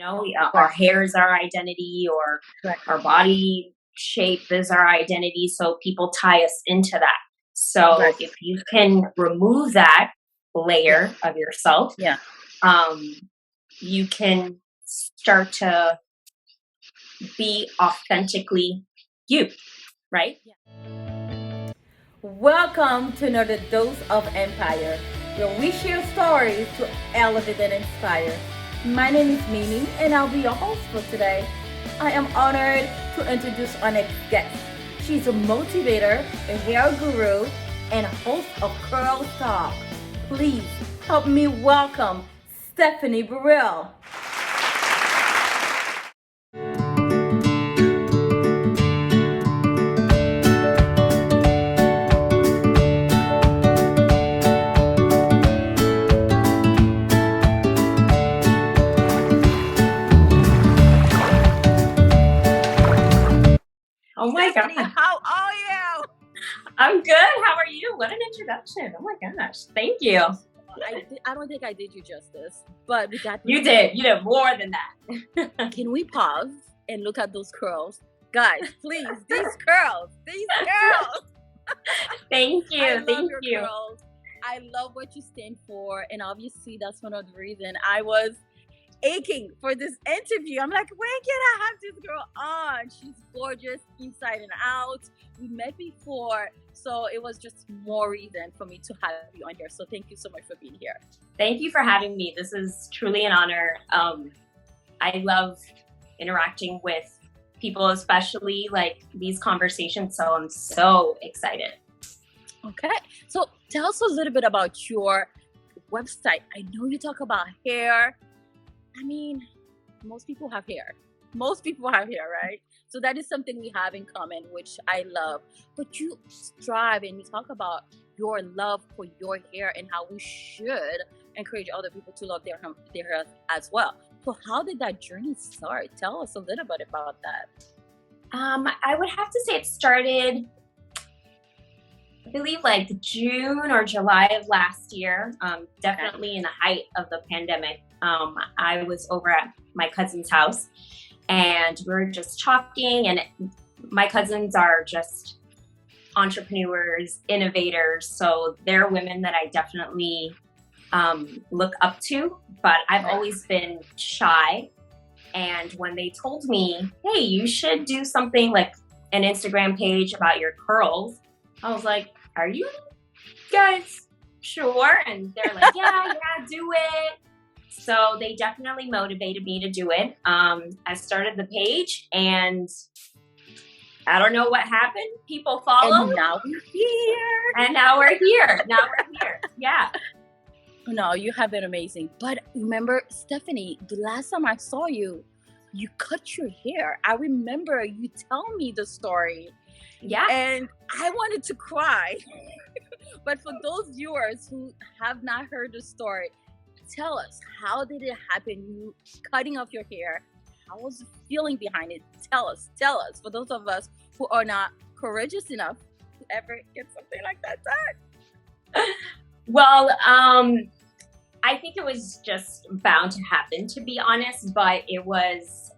Our hair is our identity, or Correct. our body shape is our identity. So people tie us into that. So Right. if you can remove that layer of yourself, Yeah. you can start to be authentically you, right? Welcome to another dose of Empire, where we share stories to elevate and inspire. My name is Mimi, and I'll be your host for today. I am honored to introduce our next guest. She's a motivator, a hair guru, and host of Curl Talk. Please help me welcome Stephanie Burrell. Oh my Stephanie, God. how are you? I'm good. How are you? What an introduction. Oh my gosh. Thank you. I don't think I did you justice, but we got You did. You did more than that. Can we pause and look at those curls? Guys, please, these curls. Thank you. I love Thank your you. curls. I love what you stand for. And obviously, that's one of the reasons I was aching for this interview. I'm like, when can I have this girl on? She's gorgeous inside and out. We met before, so it was just more reason for me to have you on here. So thank you so much for being here. Thank you for having me. This is truly an honor. I love interacting with people, especially like these conversations. So I'm so excited. Okay, so tell us a little bit about your website. I know you talk about hair. I mean, most people have hair. Most people have hair, right? So that is something we have in common, which I love. But you strive and you talk about your love for your hair and how we should encourage other people to love their hair as well. So how did that journey start? Tell us a little bit about that. I would have to say it started, I believe, like June or July of last year. Definitely in the height of the pandemic. I was over at my cousin's house and we were just talking, and my cousins are just entrepreneurs, innovators. So they're women that I definitely look up to, but I've always been shy. And when they told me, hey, you should do something like an Instagram page about your curls, I was like, are you guys sure? And they're like, yeah, do it. So they definitely motivated me to do it. I started the page and I don't know what happened. People followed. And now we're here. And now we're here. Yeah. No, you have been amazing. But remember, Stephanie, the last time I saw you, you cut your hair. I remember you telling me the story. Yeah. And I wanted to cry. But for those viewers who have not heard the story, tell us, how did it happen? You cutting off your hair. How was the feeling behind it? Tell us. For those of us who are not courageous enough to ever get something like that done. Well, I think it was just bound to happen, to be honest, but it was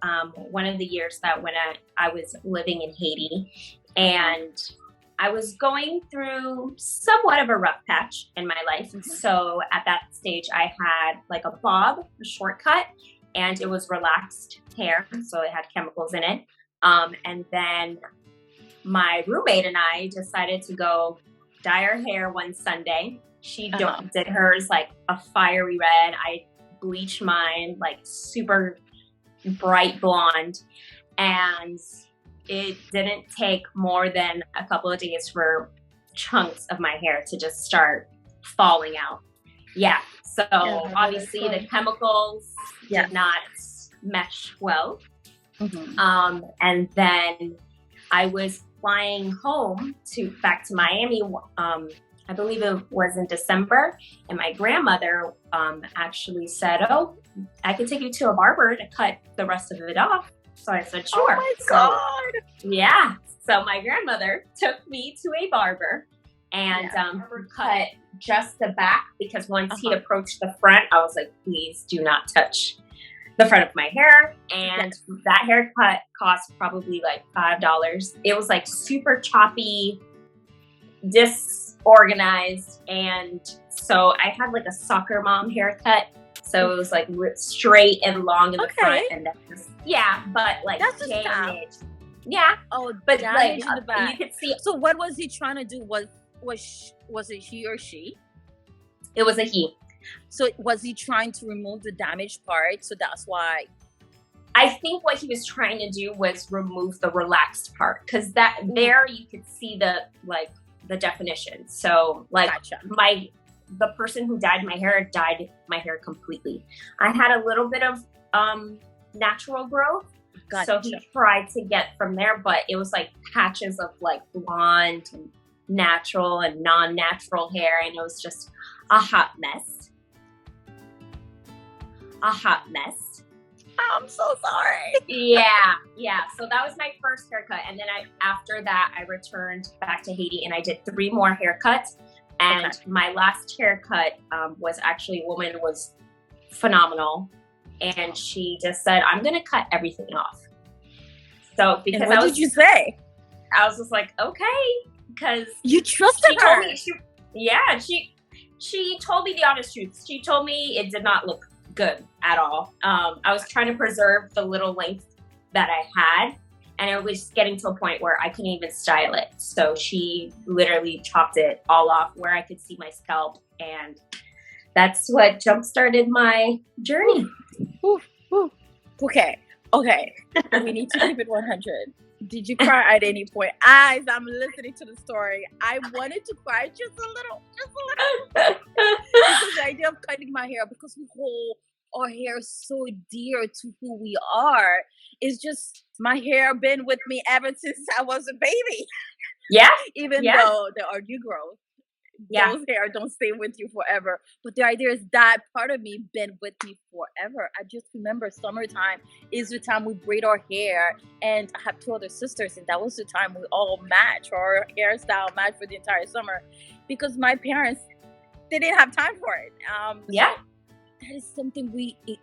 one of the years that when I was living in Haiti, and I was going through somewhat of a rough patch in my life. Mm-hmm. So at that stage, I had like a bob, a shortcut, and it was relaxed hair, so it had chemicals in it. And then my roommate and I decided to go dye our hair one Sunday. She did hers like a fiery red. I bleached mine like super bright blonde. And it didn't take more than a couple of days for chunks of my hair to just start falling out. Yeah. So obviously the chemicals did not mesh well. Mm-hmm. And then I was flying home back to Miami. I believe it was in December, and my grandmother actually said, "Oh, I can take you to a barber to cut the rest of it off." So I said, "Sure." Oh my God! Yeah. So my grandmother took me to a barber and cut just the back, because once he approached the front, I was like, "Please do not touch the front of my hair, and that haircut cost probably like $5. It was like super choppy, disorganized, and so I had like a soccer mom haircut. So it was like straight and long in the front, and then but like that's damaged. Yeah. Oh, but like in the back. You could see. So what was he trying to do? Was it he or she? It was a he. So was he trying to remove the damaged part? So that's why. I think what he was trying to do was remove the relaxed part, because that there you could see the definition. So like the person who dyed my hair completely. I had a little bit of natural growth. So he tried to get from there, but it was like patches of like blonde and natural and non-natural hair, and it was just a hot mess. I'm so sorry. Yeah. So that was my first haircut, and then after that I returned back to Haiti and I did 3 more haircuts. And my last haircut was actually a woman, was phenomenal, and she just said, "I'm gonna cut everything off." So because and what did you say? I was just like, okay, because you trusted her. She told me the honest truth. She told me it did not look good at all. I was trying to preserve the little length that I had, and it was getting to a point where I couldn't even style it. So she literally chopped it all off where I could see my scalp, and that's what jump-started my journey. Okay. We need to keep it 100. Did you cry at any point? As I'm listening to the story, I wanted to cry just a little. Because the idea of cutting my hair, because we hold our hair so dear to who we are, is just, my hair been with me ever since I was a baby. Yeah. Even though there are new growth. Those hair don't stay with you forever. But the idea is that part of me been with me forever. I just remember summertime is the time we braid our hair, and I have 2 other sisters, and that was the time we all match, our hairstyle match for the entire summer, because my parents, they didn't have time for it. So that is something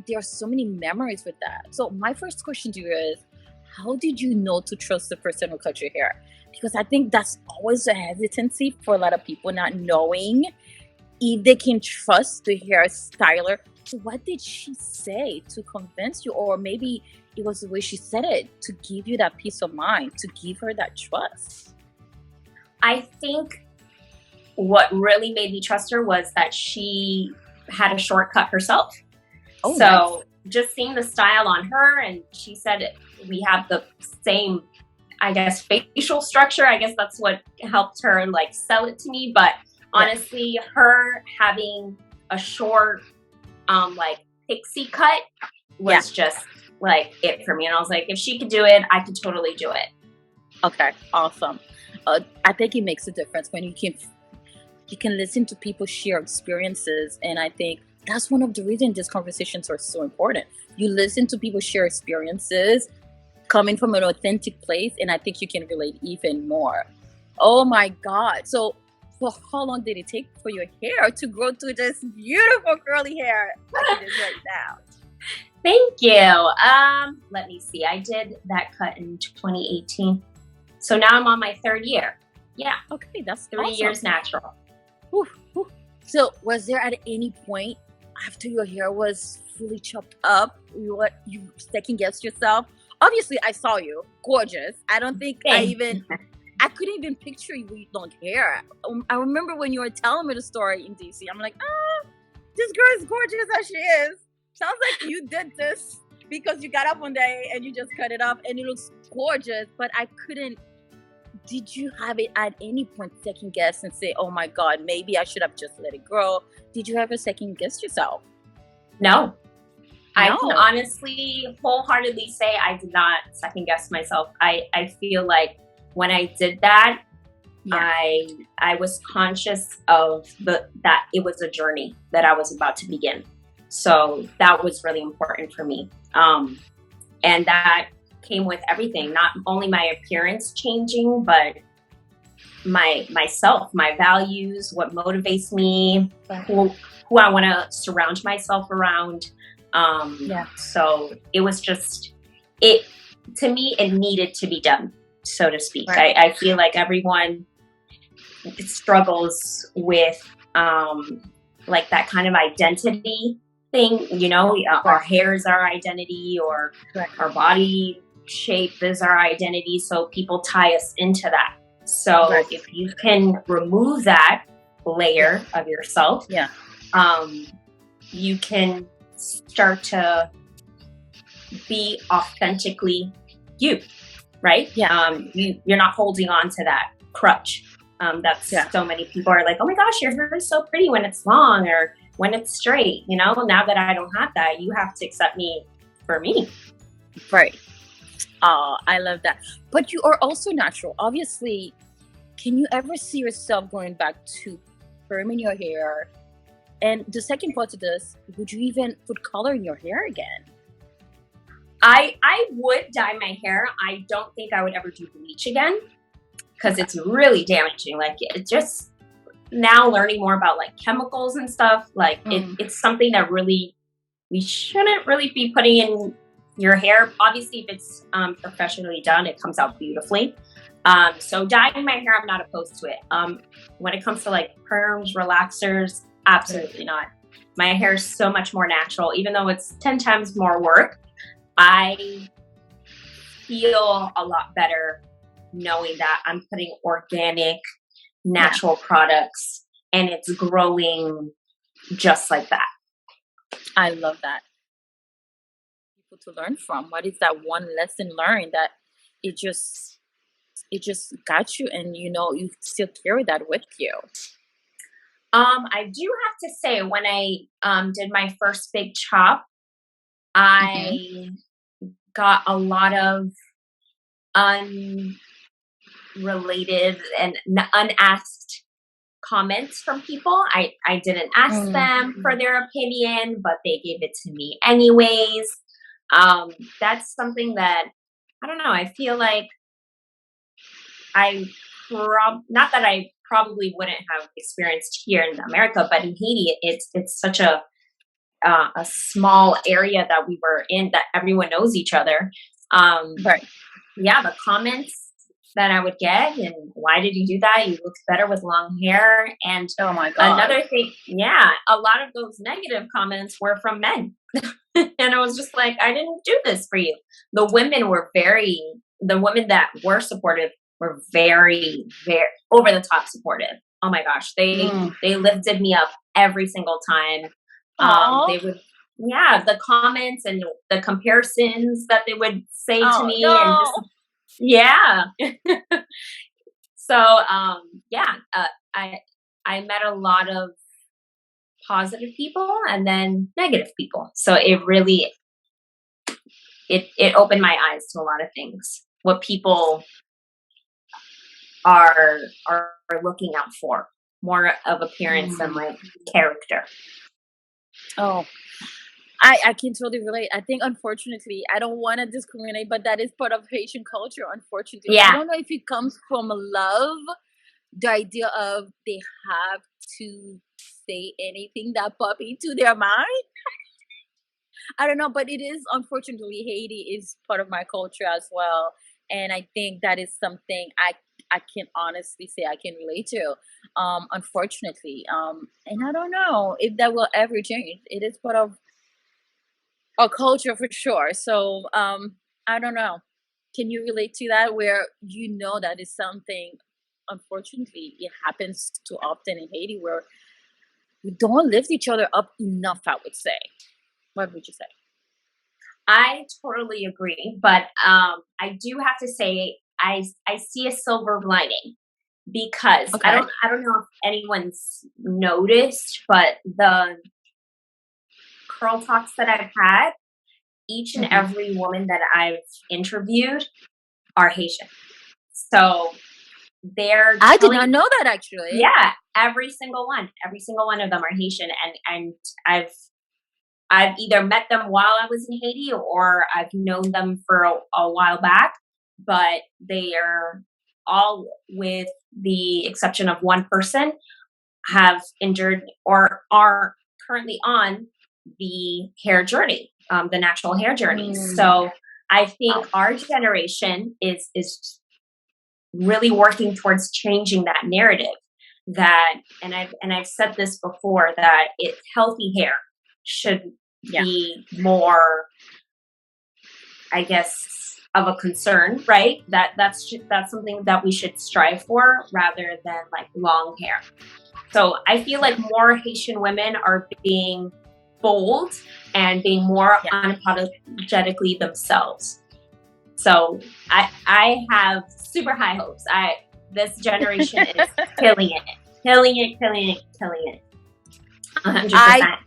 there are so many memories with that. So my first question to you is, how did you know to trust the person who cut your hair? Because I think that's always a hesitancy for a lot of people, not knowing if they can trust the hairstyler. So what did she say to convince you? Or maybe it was the way she said it to give you that peace of mind, to give her that trust. I think what really made me trust her was that she had a shortcut herself. Oh, so nice. Just seeing the style on her, and she said we have the same, I guess, facial structure. I guess that's what helped her like sell it to me. But honestly, her having a short, like pixie cut was just like it for me. And I was like, if she could do it, I could totally do it. Okay, awesome. I think it makes a difference when you can listen to people share experiences, and I think that's one of the reasons these conversations are so important. You listen to people share experiences coming from an authentic place, and I think you can relate even more. Oh my God. So for how long did it take for your hair to grow to this beautiful curly hair like it is right now? Thank you. Let me see. I did that cut in 2018. So now I'm on my 3rd year. Yeah. Okay, that's 3 awesome. years natural. So was there at any point after your hair was fully chopped up, you second guessed yourself? Obviously, I saw you, gorgeous. I don't think I couldn't even picture you with long hair. I remember when you were telling me the story in DC, I'm like, this girl is gorgeous as she is. Sounds like you did this because you got up one day and you just cut it off and it looks gorgeous, but I couldn't. Did you have it at any point second guess and say, oh my God, maybe I should have just let it grow? Did you ever second guess yourself? No. I can honestly, wholeheartedly say I did not second guess myself. I feel like when I did that, I was conscious of that it was a journey that I was about to begin. So that was really important for me. And that came with everything, not only my appearance changing, but myself, my values, what motivates me, who I want to surround myself around. Yeah. So it was just, to me, it needed to be done, so to speak. Right. I feel like everyone struggles with like that kind of identity thing, you know, our hair is our identity, or our body shape is our identity. So people tie us into that. So if you can remove that layer of yourself, you can start to be authentically you, right? You're not holding on to that crutch. That's so many people are like, oh my gosh, your hair is so pretty when it's long or when it's straight. You know, now that I don't have that, you have to accept me for me. Right. Oh, I love that. But you are also natural. Obviously, can you ever see yourself going back to perming your hair? And the second part to this, would you even put color in your hair again? I would dye my hair. I don't think I would ever do bleach again, because it's really damaging. Like, it just, now learning more about like chemicals and stuff, like it's something that really, we shouldn't really be putting in your hair. Obviously, if it's professionally done, it comes out beautifully. So dyeing my hair, I'm not opposed to it. When it comes to like perms, relaxers, absolutely not. My hair is so much more natural, even though it's 10 times more work. I feel a lot better knowing that I'm putting organic, natural products, and it's growing just like that. I love that. People to learn from. What is that one lesson learned that it just got you, and you know you still carry that with you? I do have to say, when I did my first big chop, I got a lot of unrelated and unasked comments from people. I didn't ask them for their opinion, but they gave it to me anyways. That's something that, I don't know, I feel like not that I probably wouldn't have experienced here in America, but in Haiti, it's such a small area that we were in, that everyone knows each other. Yeah, the comments that I would get, and why did you do that? You look better with long hair. And oh my God. Another thing, a lot of those negative comments were from men. And I was just like, I didn't do this for you. The women that were supportive were very, very over the top supportive. Oh my gosh. They lifted me up every single time. They would, the comments and the comparisons that they would say to me, and just, so, I met a lot of positive people and then negative people. So it really, it opened my eyes to a lot of things, what people are looking out for, more of appearance than like character. Oh, I can totally relate. I think, unfortunately, I don't want to discriminate, but that is part of Haitian culture, unfortunately. I don't know if it comes from love, the idea of they have to say anything that pop into their mind. I don't know, but it is, unfortunately, Haiti is part of my culture as well. And I think that is something I can honestly say I can relate to, unfortunately. And I don't know if that will ever change. It is part of our culture for sure. So I don't know. Can you relate to that, where you know that is something, unfortunately, it happens too often in Haiti, where we don't lift each other up enough, I would say. What would you say? I totally agree, but I do have to say I see a silver lining, because I don't know if anyone's noticed, but the curl talks that I've had, each and every woman that I've interviewed are Haitian. So I did not know that, actually. Yeah, every single one of them are Haitian, and I've either met them while I was in Haiti, or I've known them for a while back, but they are all, with the exception of one person, have endured or are currently on the hair journey, the natural hair journey. So I think our generation is really working towards changing that narrative. That, and I've said this before, that healthy hair should be more, I guess, of a concern, right? That's something that we should strive for rather than like long hair. So I feel like more Haitian women are being bold and being more unapologetically themselves. So I have super high hopes. This generation is killing it. 100%.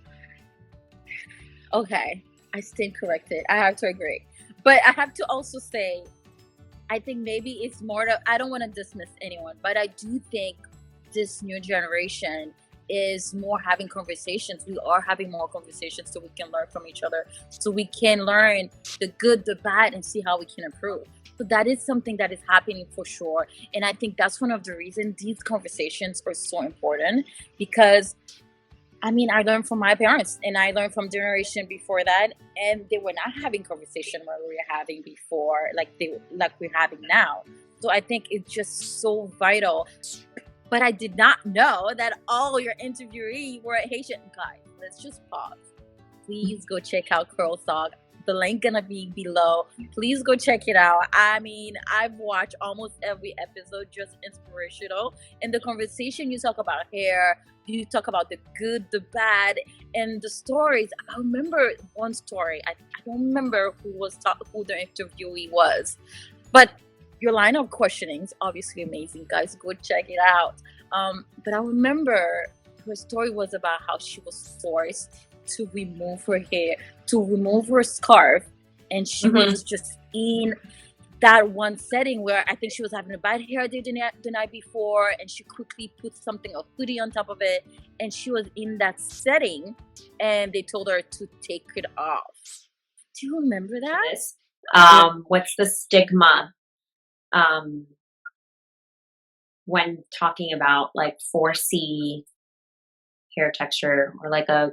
Okay, I stand corrected. I have to agree. But I have to also say, I think maybe it's more I don't want to dismiss anyone, but I do think this new generation is more having conversations. We are having more conversations so we can learn from each other, so we can learn the good, the bad, and see how we can improve. So that is something that is happening for sure. And I think that's one of the reasons these conversations are so important, because I mean, I learned from my parents and I learned from generation before that, and they were not having conversation where we were having before, like we're having now. So I think it's just so vital. But I did not know that all your interviewees were Haitian. Guys, let's just pause. Please go check out 𝐀𝐀_𝐍𝐊. The link gonna be below. Please go check it out. I mean, I've watched almost every episode, just inspirational. And the conversation, you talk about hair, you talk about the good, the bad, and the stories. I remember one story. I don't remember who the interviewee was, but your line of questioning is obviously amazing, guys. Go check it out. But I remember her story was about how she was forced to remove her hair, to remove her scarf, and she was just in that one setting where I think she was having a bad hair day the night before, and she quickly put a hoodie on top of it, and she was in that setting, and they told her to take it off. Do you remember that? What's the stigma when talking about like 4C hair texture, or like a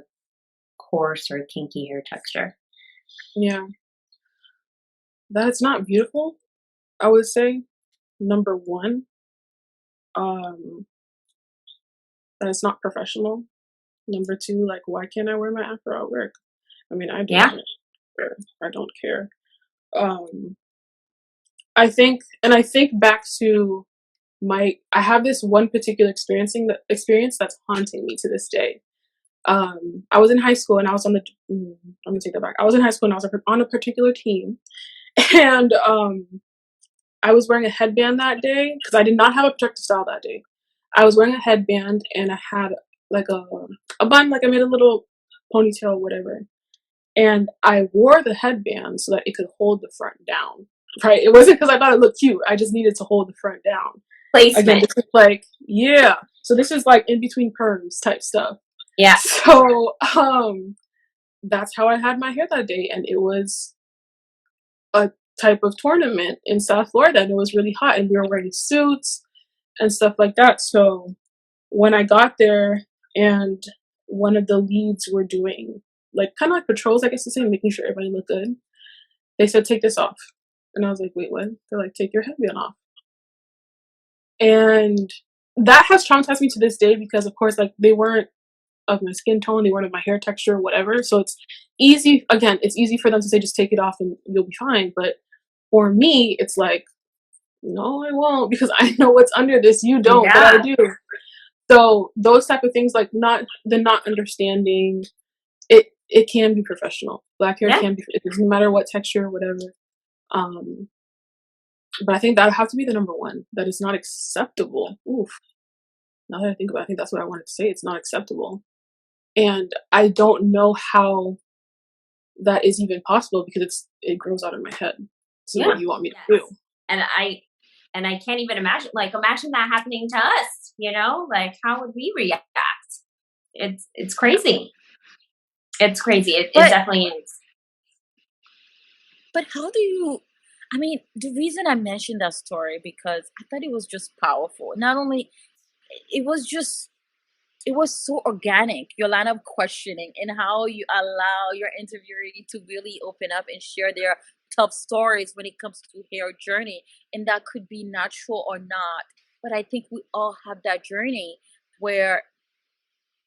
coarse or kinky hair texture? Yeah, that's not beautiful, I would say. Number one, that it's not professional. Number two, like, why can't I wear my afro at work? I mean, I do. Yeah. I don't care. I think back to I have this one particular experience that's haunting me to this day. I was in high school and I was on the, I'm gonna take that back. I was in high school and I was on a particular team, and I was wearing a headband that day because I did not have a protective style that day. I was wearing a headband and I had like a bun, like I made a little ponytail, whatever. And I wore the headband so that it could hold the front down. Right? It wasn't because I thought it looked cute. I just needed to hold the front down. Placement. Again, this is like, yeah. So this is like in between perms type stuff. Yeah. So that's how I had my hair that day, and it was a type of tournament in South Florida, and it was really hot, and we were wearing suits and stuff like that. So when I got there, and one of the leads were doing like kind of like patrols, I guess to say, making sure everybody looked good, they said, take this off. And I was like, wait, what? They're like, take your headband off. And that has traumatized me to this day because, of course, like, they weren't of my skin tone, they weren't of my hair texture, whatever. So it's easy for them to say, just take it off and you'll be fine. But for me, it's like, no, I won't, because I know what's under this. You don't, but I do. So those type of things, like not understanding, it can be professional. Black hair can be, it doesn't matter what texture or whatever. But I think that would have to be the number one. That is not acceptable. Oof. Now that I think about it, I think that's what I wanted to say. It's not acceptable. And I don't know how that is even possible because it grows out of my head. So what do you want me to do? And I can't even imagine that happening to us, you know? Like, how would we react? It's crazy. It's crazy. It definitely is. But how do you, I mean, the reason I mentioned that story, because I thought it was just powerful. Not only, it was just it was so organic, your line of questioning and how you allow your interviewee to really open up and share their tough stories when it comes to hair journey. And that could be natural or not. But I think we all have that journey where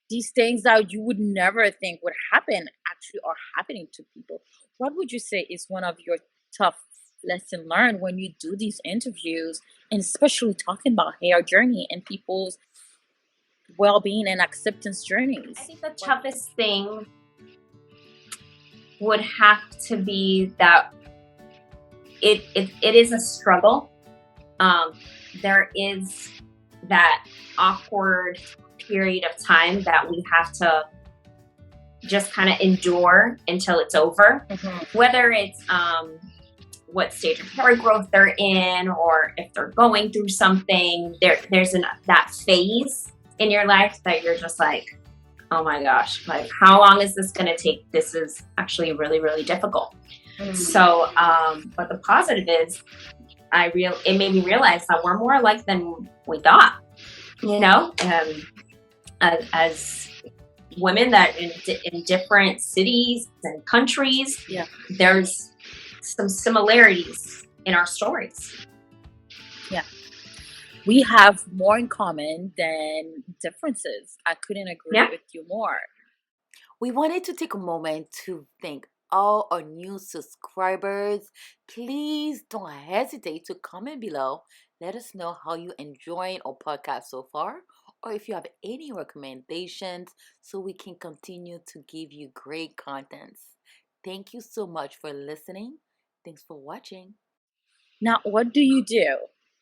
these things that you would never think would happen actually are happening to people. What would you say is one of your tough lesson learned when you do these interviews, and especially talking about hair journey and people's well-being and acceptance journeys? I think the toughest thing would have to be that it is a struggle. There is that awkward period of time that we have to just kind of endure until it's over. Whether it's what stage of hair growth they're in, or if they're going through something, there's that phase in your life that you're just like, oh my gosh, like how long is this going to take? This is actually really, really difficult. So, but the positive is it made me realize that we're more alike than we thought, you know, as women that in different cities and countries, there's some similarities in our stories. We have more in common than differences. I couldn't agree with you more. We wanted to take a moment to thank all our new subscribers. Please don't hesitate to comment below. Let us know how you enjoying our podcast so far, or if you have any recommendations so we can continue to give you great contents. Thank you so much for listening. Thanks for watching. Now, what do you do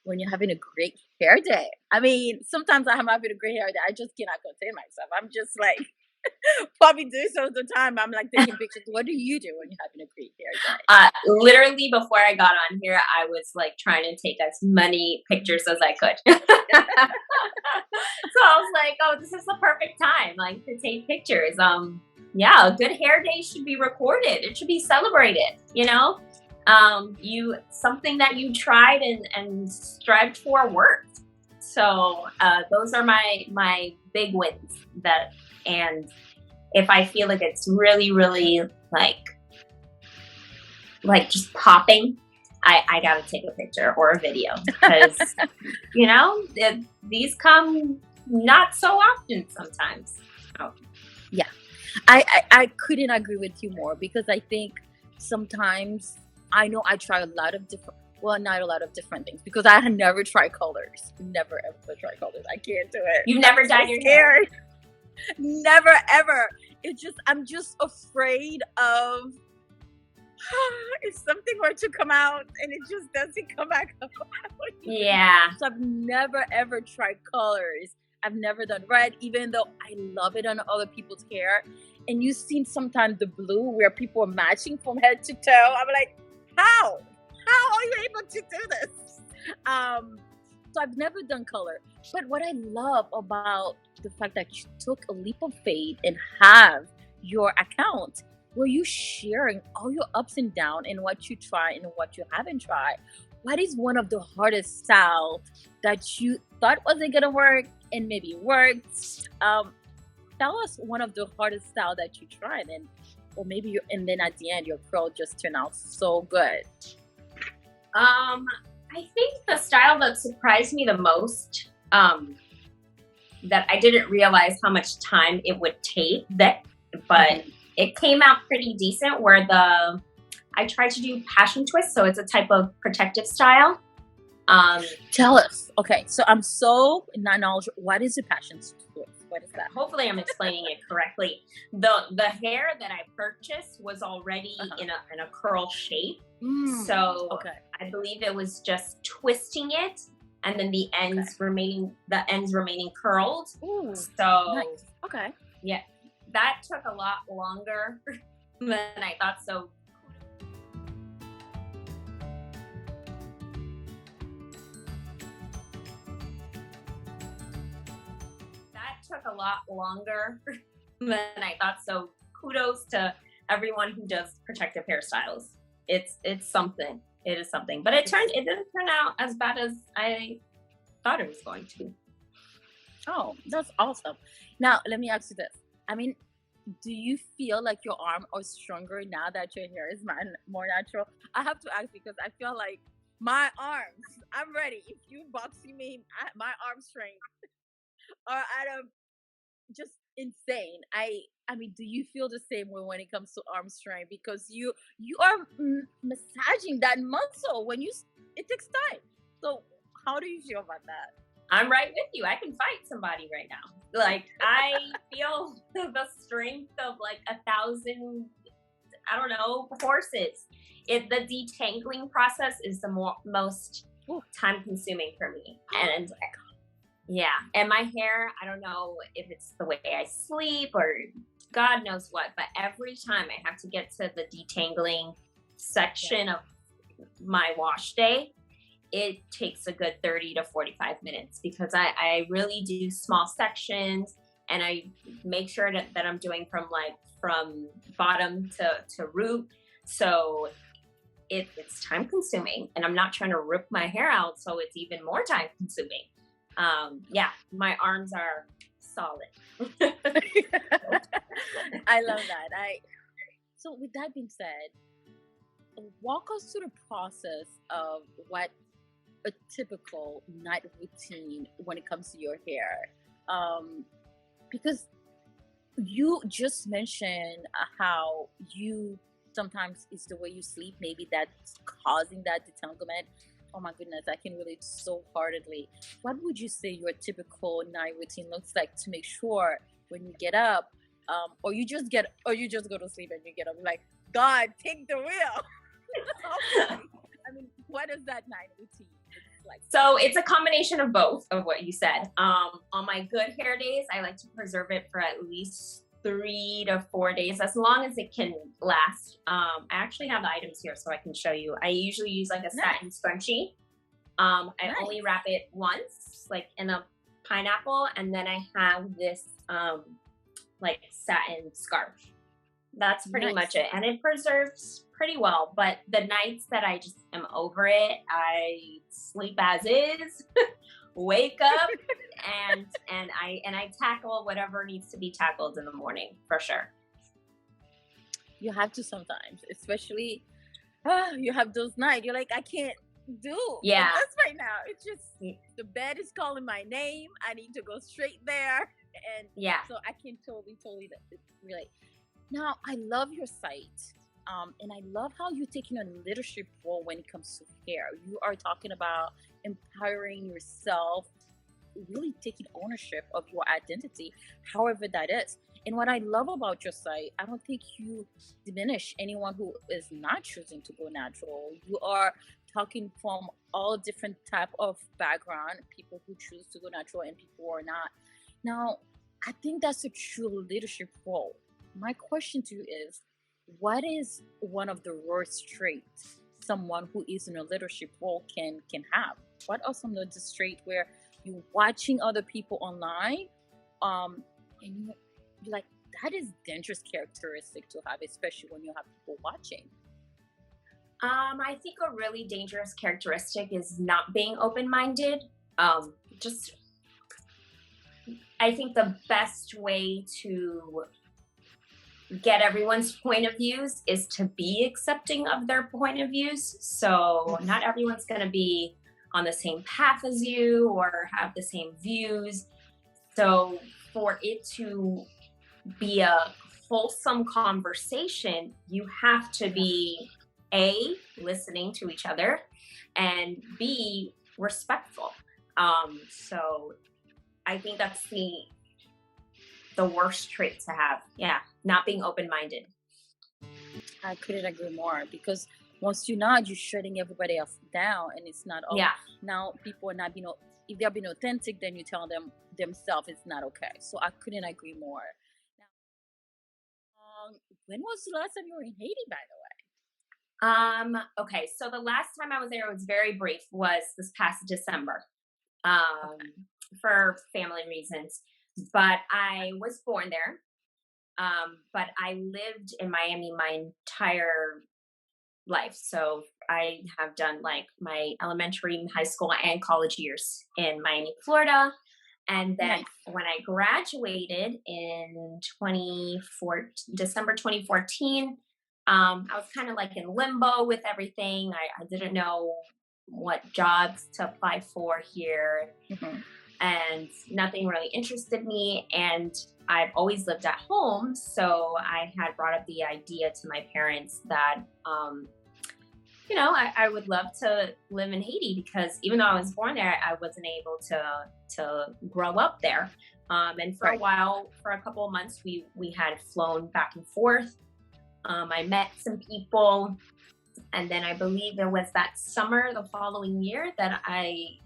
when you're having a great hair day? I mean, sometimes I'm having a great hair day. I just cannot contain myself. I'm just like, probably do some of the time. I'm like taking pictures. What do you do when you're having a great hair day? Literally before I got on here, I was like trying to take as many pictures as I could. So I was like, oh, this is the perfect time, like, to take pictures. Yeah, a good hair day should be recorded. It should be celebrated, you know? Something that you tried and strived for worked. So those are my big wins. And if I feel like it's really, really like just popping, I gotta take a picture or a video, because you know, these come not so often sometimes. Yeah, I couldn't agree with you more, because I think sometimes I know I try a lot of different, well, not a lot of different things, because I had never tried colors. Never ever tried colors. I can't do it. You've never dyed your hair? Never ever. I'm just afraid of if something were to come out and it just doesn't come back up. Yeah. So I've never ever tried colors. I've never done red, even though I love it on other people's hair. And you've seen sometimes the blue where people are matching from head to toe. I'm like, how are you able to do this? So I've never done color. But what I love about the fact that you took a leap of faith and have your account where you sharing all your ups and downs and what you try and what you haven't tried. What is one of the hardest styles that you thought wasn't gonna work and maybe worked? Tell us one of the hardest style that you tried, or maybe and then at the end your curl just turned out so good. I think the style that surprised me the most, that I didn't realize how much time it would take, but it came out pretty decent, where I tried to do passion twist, so it's a type of protective style. Tell us. Okay, so I'm so not knowledgeable. What is a passion twist? What is that? Hopefully I'm explaining it correctly. The hair that I purchased was already in a curl shape. So I believe it was just twisting it, and then the ends remaining curled. Ooh, so nice. Okay. Yeah, that took a lot longer than I thought. So So kudos to everyone who does protective hairstyles. It's something. It is something. But it didn't turn out as bad as I thought it was going to. Oh, that's awesome. Now, let me ask you this. I mean, do you feel like your arm are stronger now that your hair is more natural? I have to ask because I feel like my arms, I'm ready. If you boxing me, my arm strength are at a just insane. I mean, do you feel the same way when it comes to arm strength? Because you are massaging that muscle when it takes time. So how do you feel about that? I'm right with you. I can fight somebody right now. Like, I feel the strength of like 1,000, I don't know, horses. The detangling process is the most time consuming for me. And yeah, and my hair, I don't know if it's the way I sleep or God knows what, but every time I have to get to the detangling section of my wash day, it takes a good 30 to 45 minutes because I really do small sections, and I make sure that I'm doing from bottom to root. So it's time consuming, and I'm not trying to rip my hair out, so it's even more time consuming. Yeah, my arms are solid. I love that. So with that being said, walk us through the process of what a typical night routine when it comes to your hair. Because you just mentioned how you sometimes it's the way you sleep, maybe that's causing that detanglement. Oh my goodness, I can relate so heartedly. What would you say your typical night routine looks like to make sure when you get up, or you just go to sleep and you get up like, God, take the wheel. I mean, what is that night routine like? So it's a combination of both of what you said. On my good hair days, I like to preserve it for at least 3 to 4 days, as long as it can last. I actually have the items here so I can show you. I usually use like a satin scrunchie. I only wrap it once, like in a pineapple, and then I have this like satin scarf. That's pretty much it, and it preserves pretty well. But the nights that I just am over it, I sleep as is, wake up, and I tackle whatever needs to be tackled in the morning for sure. You have to sometimes, especially you have those nights you're like, I can't do this right now. It's just the bed is calling my name. I need to go straight there, and so I can totally relate. Now, I love your site, and I love how you're taking a leadership role when it comes to hair. You are talking about empowering yourself, really taking ownership of your identity, however that is. And what I love about your site, I don't think you diminish anyone who is not choosing to go natural. You are talking from all different type of background, people who choose to go natural and people who are not. Now, I think that's a true leadership role. My question to you is, what is one of the worst traits someone who is in a leadership role can have? What are some of the traits where you're watching other people online, and you're like, that is dangerous characteristic to have, especially when you have people watching? I think a really dangerous characteristic is not being open-minded. Just, I think the best way to get everyone's point of views is to be accepting of their point of views. So not everyone's going to be on the same path as you or have the same views. So for it to be a wholesome conversation, you have to be A, listening to each other, and B, respectful. So I think that's the worst trait to have. Yeah, not being open-minded. I couldn't agree more, because once you're not, you're shutting everybody else down, and it's not. Now people are not being. If they're being authentic, then you tell them themselves it's not okay. So I couldn't agree more. Now, when was the last time you were in Haiti, by the way? Okay, so the last time I was there, it was very brief, was this past December, for family reasons. But I was born there. But I lived in Miami my entire life. So I have done like my elementary, high school, and college years in Miami, Florida. And then Nice. when I graduated in December 2014, I was kind of like in limbo with everything. I didn't know what jobs to apply for here, Mhm. and nothing really interested me. And I've always lived at home, so I had brought up the idea to my parents that, I would love to live in Haiti, because even though I was born there, I wasn't able to grow up there. And for a Right. while, for a couple of months, we had flown back and forth. I met some people, and then I believe it was that summer the following year that I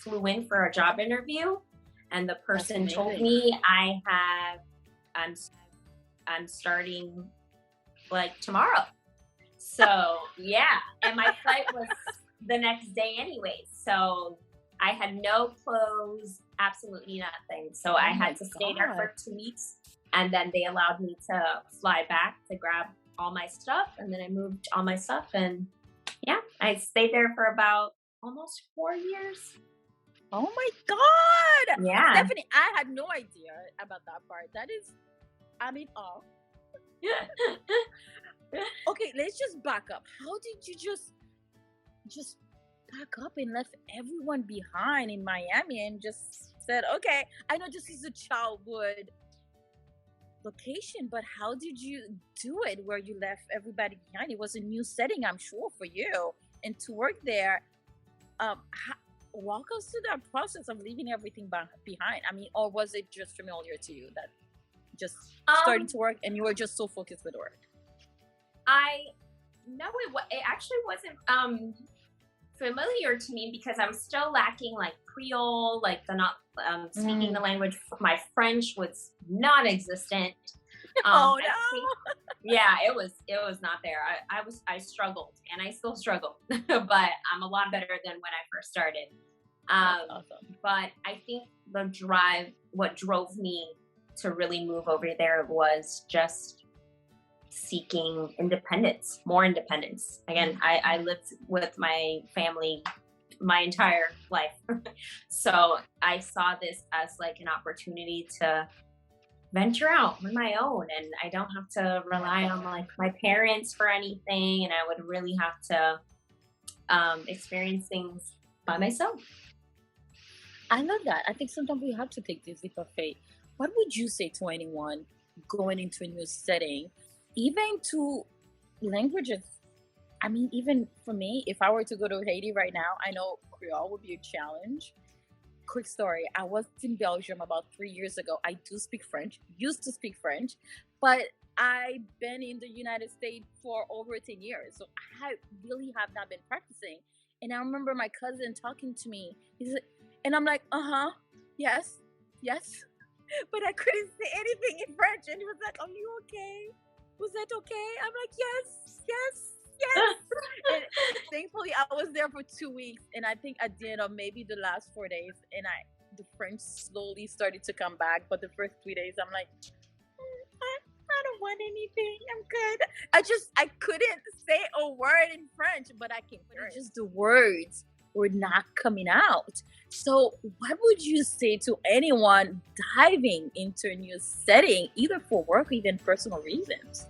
flew in for a job interview, and the person told amazing. me I'm starting like tomorrow. So yeah, and my flight was the next day anyway. So I had no clothes, absolutely nothing. So I Oh had my to stay there God. for 2 weeks, and then they allowed me to fly back to grab all my stuff, and then I moved all my stuff, and yeah, I stayed there for about almost 4 years. Oh my God. Yeah. Stephanie, I had no idea about that part. That is, I'm in awe. Okay, let's just back up. How did you just pack up and left everyone behind in Miami and just said, okay, I know this is a childhood location, but how did you do it where you left everybody behind? It was a new setting, I'm sure, for you. And to work there, walk us through that process of leaving everything behind. I mean, or was it just familiar to you that just starting to work and you were just so focused with work? It actually wasn't familiar to me, because I was still lacking like Creole, like the not speaking the language. My French was non-existent. Oh I no. think, yeah, it was not there. I struggled, and I still struggle, but I'm a lot better than when I first started. That's awesome. But I think what drove me to really move over there was just seeking independence, more independence. Again, I lived with my family my entire life. So I saw this as like an opportunity to venture out on my own, and I don't have to rely on like my parents for anything, and I would really have to experience things by myself. I love that. I think sometimes we have to take this leap of faith. What would you say to anyone going into a new setting, even to languages? I mean, even for me, if I were to go to Haiti right now, I know Creole would be a challenge. Quick story. I was in Belgium about 3 years ago. I do speak French, used to speak French, but I've been in the United States for over 10 years. So I really have not been practicing. And I remember my cousin talking to me. And I'm like, yes, yes. But I couldn't say anything in French. And he was like, are you okay? Was that okay? I'm like, yes, yes, yes. And thankfully, I was there for 2 weeks. And I think at the end of maybe the last 4 days, and the French slowly started to come back. But the first 3 days, I'm like, I don't want anything. I'm good. I couldn't say a word in French, but I can hear it. Just the words were not coming out. So what would you say to anyone diving into a new setting, either for work or even personal reasons?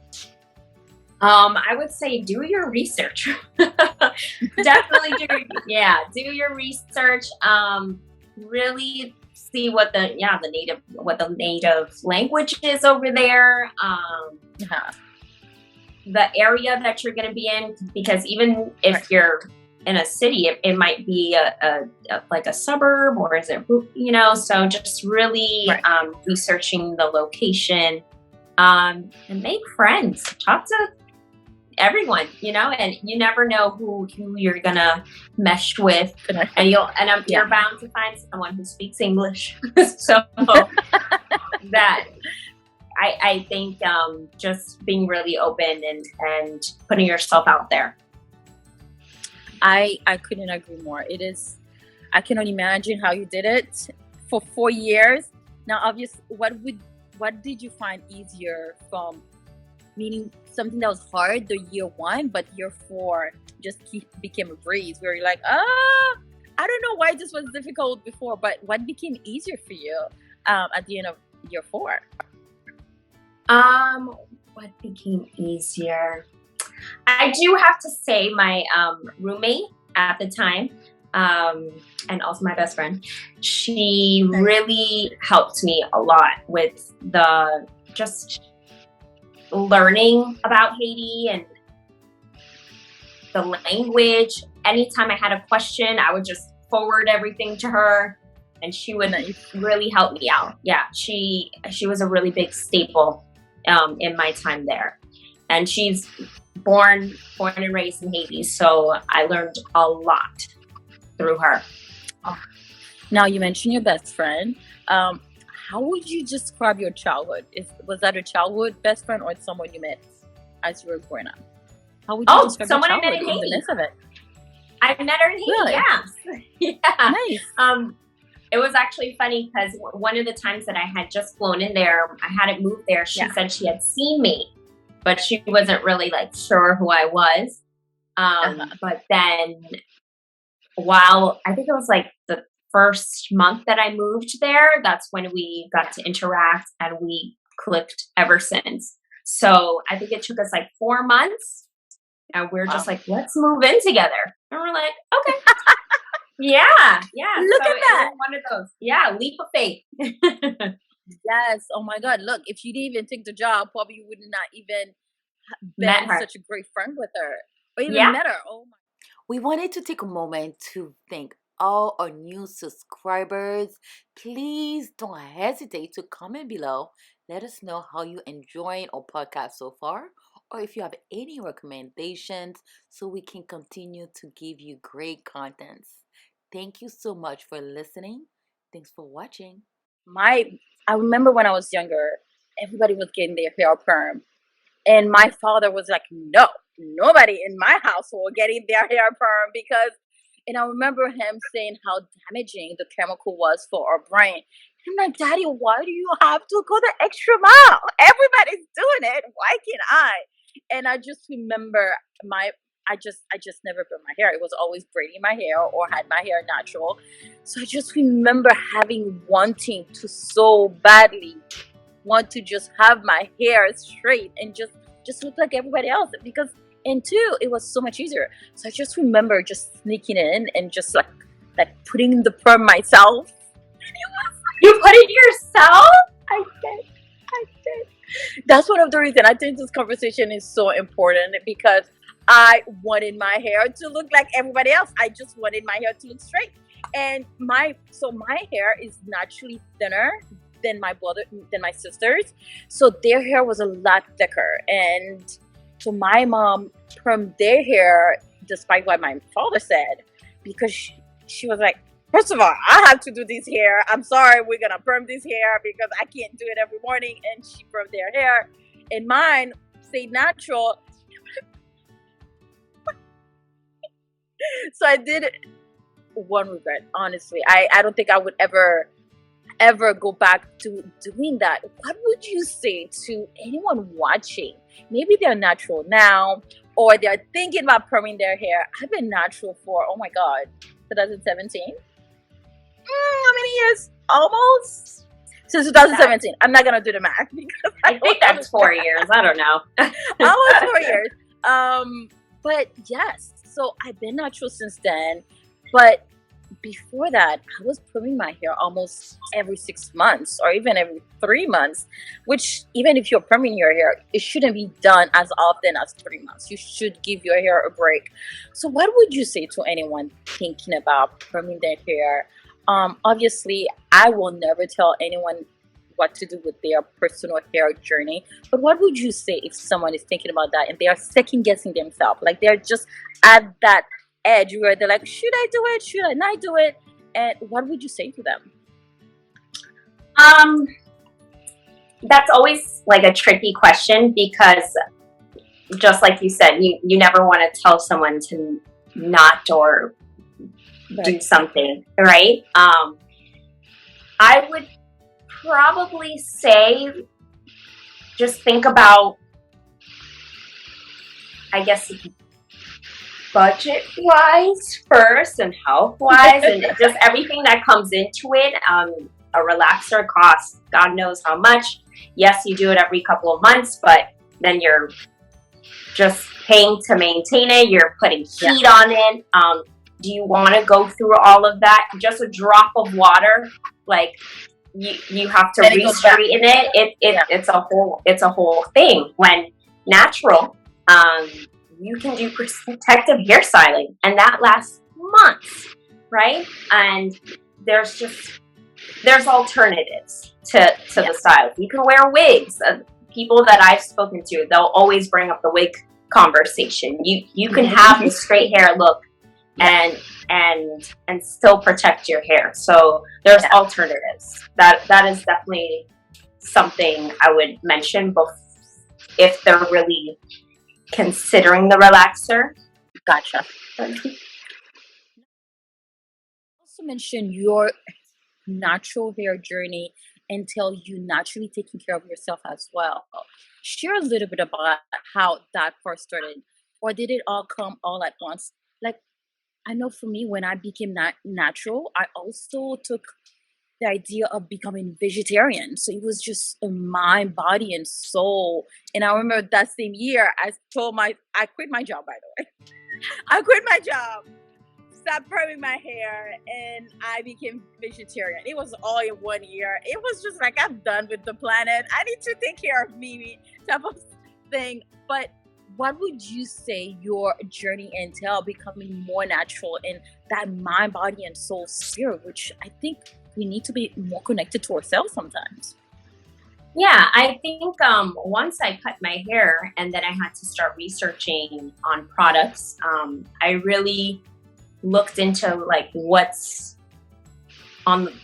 I would say do your research. Definitely do your research. Really see what the native language is over there. The area that you're going to be in, because even if you're in a city, it might be like a suburb, or is it, so just really researching the location, and make friends, talk to everyone, and you never know who you're gonna mesh with, and you're bound to find someone who speaks English. So that I think just being really open and putting yourself out there. I couldn't agree more. I cannot imagine how you did it for 4 years. Now, obviously, what did you find easier from, meaning something that was hard the year 1, but year 4 just became a breeze where you're like, I don't know why this was difficult before, but what became easier for you at the end of year 4? What became easier? I do have to say my roommate at the time, and also my best friend, she really helped me a lot with the just learning about Haiti and the language. Anytime I had a question, I would just forward everything to her, and she would really help me out. Yeah, she was a really big staple in my time there, and she's born and raised in Haiti, so I learned a lot through her. Now, you mentioned your best friend. How would you describe your childhood? Was that a childhood best friend or someone you met as you were growing up? How would you describe someone your I met childhood in in the Haiti. midst of it? I met her in Haiti. Really? Yeah. Yeah. Nice. It was actually funny because one of the times that I had just flown in there, I hadn't moved there. She said she had seen me, but she wasn't really like sure who I was. But then while I think it was like the first month that I moved there, that's when we got to interact, and we clicked ever since. So I think it took us like 4 months, and we're just like, let's move in together. And we're like, okay. Yeah. Look so at that. It was one of those. Yeah, leap of faith. Yes. Oh my God. Look, if you didn't even take the job, probably you would not even Met been her. such a great friend with her, or even Yeah. met her. Oh my. We wanted to take a moment to thank all our new subscribers. Please don't hesitate to comment below. Let us know how you enjoying our podcast so far, or if you have any recommendations so we can continue to give you great contents. Thank you so much for listening. Thanks for watching. I remember when I was younger, everybody was getting their hair perm, and my father was like, "No, nobody in my household getting their hair perm because." And I remember him saying how damaging the chemical was for our brain. I'm like, Daddy, why do you have to go the extra mile? Everybody's doing it. Why can't I? And I just remember I just never put my hair. It was always braiding my hair or had my hair natural. So I just remember wanting to so badly want to just have my hair straight and just look like everybody else, because and two, it was so much easier. So I just remember just sneaking in and just like putting the perm myself. You put it yourself? I did. That's one of the reasons I think this conversation is so important, because I wanted my hair to look like everybody else. I just wanted my hair to look straight. And my hair is naturally thinner than my sisters. So their hair was a lot thicker. And so my mom permed their hair despite what my father said, because she was like, first of all, I have to do this hair. I'm sorry, we're going to perm this hair because I can't do it every morning. And she permed their hair. And mine stayed natural. So I did one regret, honestly. I don't think I would ever go back to doing that. What would you say to anyone watching? Maybe they're natural now, or they're thinking about perming their hair. I've been natural for, oh my God, 2017? How many years? Almost? Since 2017. I'm not going to do the math because I think that's 4 years. I don't know. Almost 4 years. But yes, so I've been natural since then. But before that, I was perming my hair almost every 6 months or even every 3 months, which even if you're perming your hair, it shouldn't be done as often as 3 months. You should give your hair a break. So what would you say to anyone thinking about perming their hair? Obviously, I will never tell anyone what to do with their personal hair journey. But what would you say if someone is thinking about that and they are second guessing themselves? Like they're just at that edge where they're like, should I do it? Should I not do it? And what would you say to them? That's always like a tricky question, because just like you said, you never want to tell someone to not or do something, right? I would probably say just think about, I guess, budget wise first and health wise and just everything that comes into it. A relaxer costs God knows how much. Yes, you do it every couple of months, but then you're just paying to maintain it. You're putting heat on it. Do you want to go through all of that? Just a drop of water, like you have to re-straighten it. It's a whole thing. When natural, you can do protective hairstyling, and that lasts months, right? And there's alternatives to the styles. You can wear wigs. People that I've spoken to, they'll always bring up the wig conversation. You can have the straight hair look and still protect your hair. So there's alternatives. That is definitely something I would mention if they're really considering the relaxer. Gotcha. Also mention your natural hair journey until you naturally taking care of yourself as well. Share a little bit about how that first started, or did it all come all at once? Like, I know for me, when I became natural, I also took the idea of becoming vegetarian. So it was just a mind, body, and soul. And I remember that same year, I quit my job, by the way. I quit my job, stopped perming my hair, and I became vegetarian. It was all in 1 year. It was just like, I'm done with the planet. I need to take care of me type of thing. But what would you say your journey entail becoming more natural in that mind, body, and soul spirit, which I think we need to be more connected to ourselves sometimes? Yeah, I think once I cut my hair and then I had to start researching on products, I really looked into like what's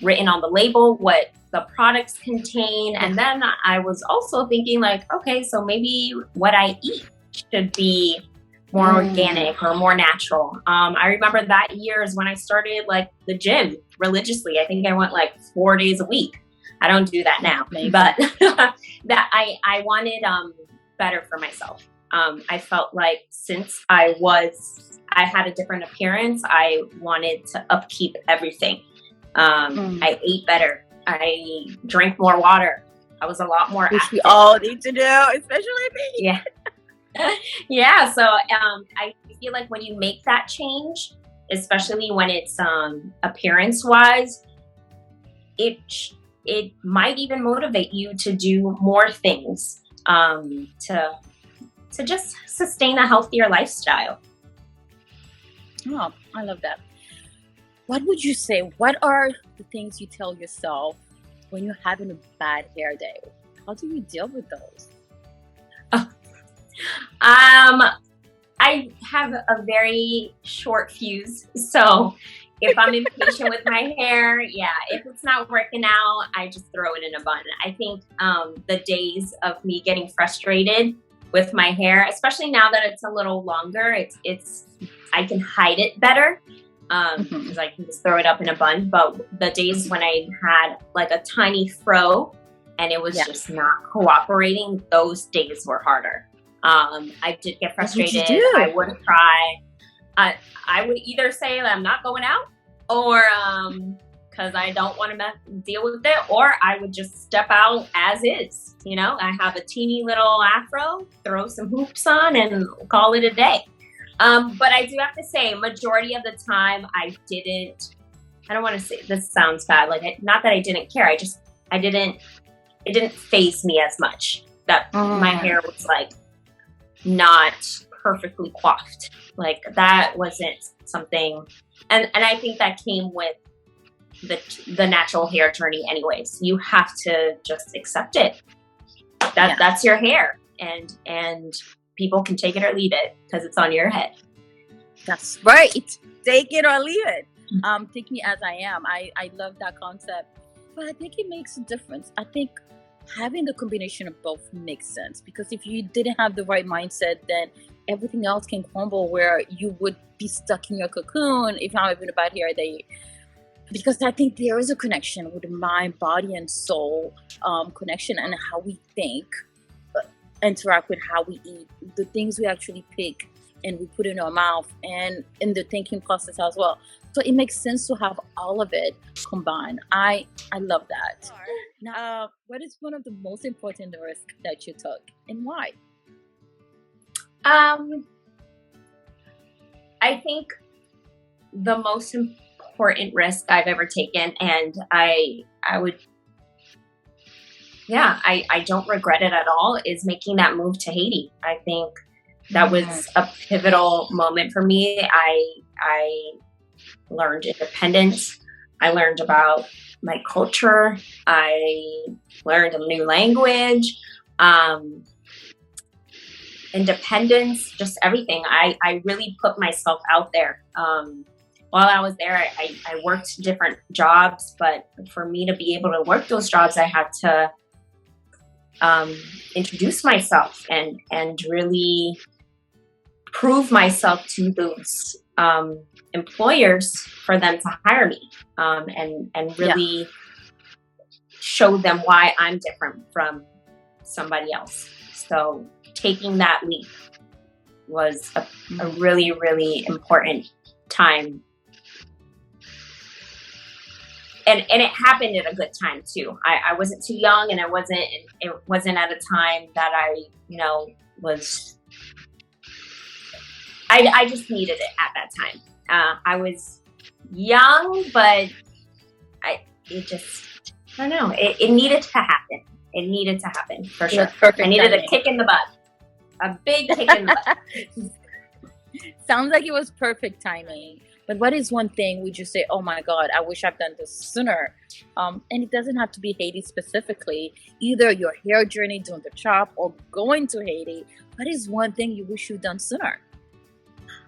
written on the label, what the products contain, and then I was also thinking like, okay, so maybe what I eat should be more organic or more natural. I remember that year is when I started like the gym religiously. I think I went like 4 days a week. I don't do that now, but that I wanted better for myself. I felt like since I had a different appearance, I wanted to upkeep everything. I ate better. I drank more water. I was a lot more active. Which we all need to do, especially me. Yeah. Yeah. So I feel like when you make that change, especially when it's appearance wise, it might even motivate you to do more things to just sustain a healthier lifestyle. Oh, I love that. What would you say? What are the things you tell yourself when you're having a bad hair day? How do you deal with those? I have a very short fuse, so if I'm impatient with my hair, if it's not working out, I just throw it in a bun. I think the days of me getting frustrated with my hair, especially now that it's a little longer, I can hide it better because I can just throw it up in a bun. But the days when I had like a tiny fro and it was just not cooperating, those days were harder. I did get frustrated. I would cry. I would either say that I'm not going out, or because I don't want to deal with it, or I would just step out as is. You know, I have a teeny little afro, throw some hoops on, and call it a day. But I do have to say, majority of the time, I don't want to say this sounds bad. Like, not that I didn't care. It didn't faze me as much that my hair was like not perfectly coiffed. Like, that wasn't something, and I think that came with the natural hair journey anyways. You have to just accept it. That's your hair, and people can take it or leave it because it's on your head. That's right. Take it or leave it. Take me as I am. I love that concept, but I think it makes a difference. I think having the combination of both makes sense, because if you didn't have the right mindset, then everything else can crumble, where you would be stuck in your cocoon if I'm having a bad hair day. Because I think there is a connection with the mind, body, and soul connection, and how we think interact with how we eat. The things we actually pick and we put it in our mouth and in the thinking process as well. So it makes sense to have all of it combined. I love that. Now, what is one of the most important risks that you took and why? I think the most important risk I've ever taken, and I don't regret it at all, is making that move to Haiti. I think that was a pivotal moment for me. I learned independence. I learned about my culture. I learned a new language. Independence, just everything. I really put myself out there. While I was there, I worked different jobs, but for me to be able to work those jobs, I had to introduce myself and really prove myself to those employers for them to hire me, and really show them why I'm different from somebody else. So taking that leap was a really, really important time. And it happened at a good time too. I wasn't too young, and it wasn't at a time that I just needed it at that time. I was young, but I don't know. It needed to happen. It needed to happen for sure. I needed a kick in the butt. A big kick in the butt. Sounds like it was perfect timing. But what is one thing would you say, oh my God, I wish I've done this sooner? And it doesn't have to be Haiti specifically. Either your hair journey, doing the chop, or going to Haiti. What is one thing you wish you'd done sooner?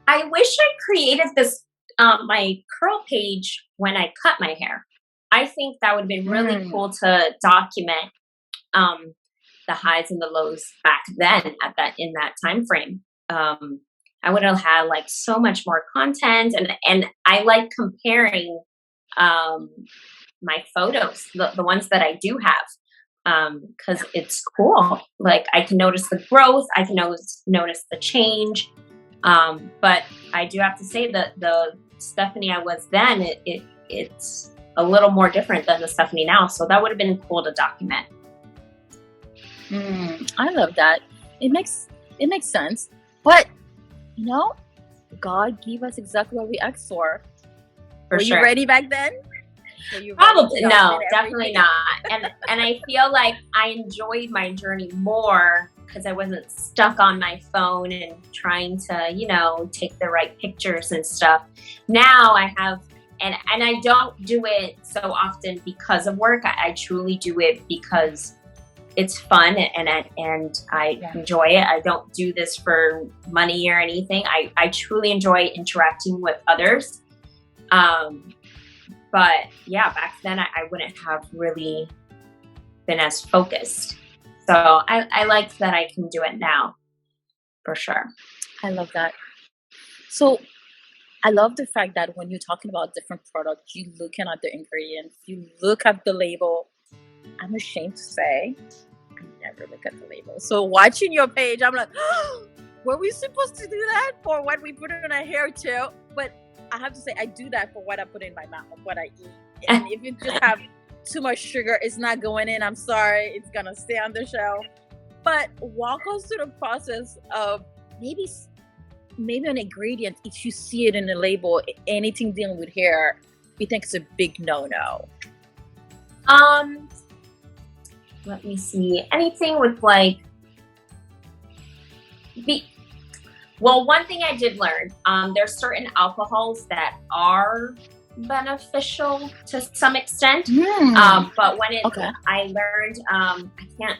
I wish I created this my curl page when I cut my hair. I think that would have been really cool to document the highs and the lows back then in that time frame. I would have had like so much more content, and I like comparing my photos, the ones that I do have, because it's cool. Like I can notice the growth, I can notice the change. But I do have to say that the Stephanie I was then, it's a little more different than the Stephanie now. So that would have been cool to document. I love that. It makes sense. But God gave us exactly what we asked for. Were sure. you ready back then? Probably no, definitely not. And I feel like I enjoyed my journey more because I wasn't stuck on my phone and trying to, take the right pictures and stuff. Now I have, and I don't do it so often because of work. I truly do it because it's fun and I enjoy it. I don't do this for money or anything. I truly enjoy interacting with others. But yeah, back then I wouldn't have really been as focused. So I like that I can do it now, for sure. I love that. So I love the fact that when you're talking about different products, you're looking at the ingredients, you look at the label. I'm ashamed to say, I never look at the label. So watching your page, I'm like, oh, were we supposed to do that for what we put in our hair too? But I have to say, I do that for what I put in my mouth, what I eat. And if you just have too much sugar, it's not going in. I'm sorry. It's going to stay on the shelf. But walk us through the process of maybe an ingredient, if you see it in the label, anything dealing with hair, you think it's a big no-no. Let me see. Anything with well, one thing I did learn, there's certain alcohols that are beneficial to some extent. But when I learned, I can't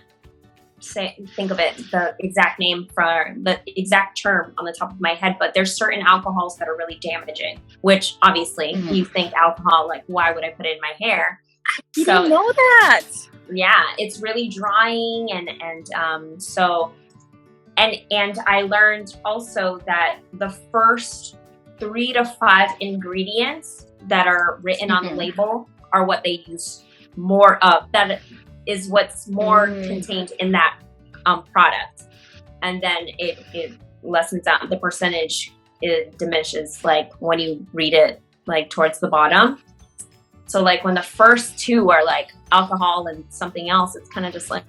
think of it, the exact name for the exact term on the top of my head, but there's certain alcohols that are really damaging, which obviously you think alcohol, like why would I put it in my hair? I didn't know that. Yeah, it's really drying and I learned also that the first 3 to 5 ingredients that are written on the label are what they use more of. That is what's more contained in that product. And then it lessens out. The percentage, it diminishes like when you read it like towards the bottom. So like when the first two are like alcohol and something else, it's kind of just like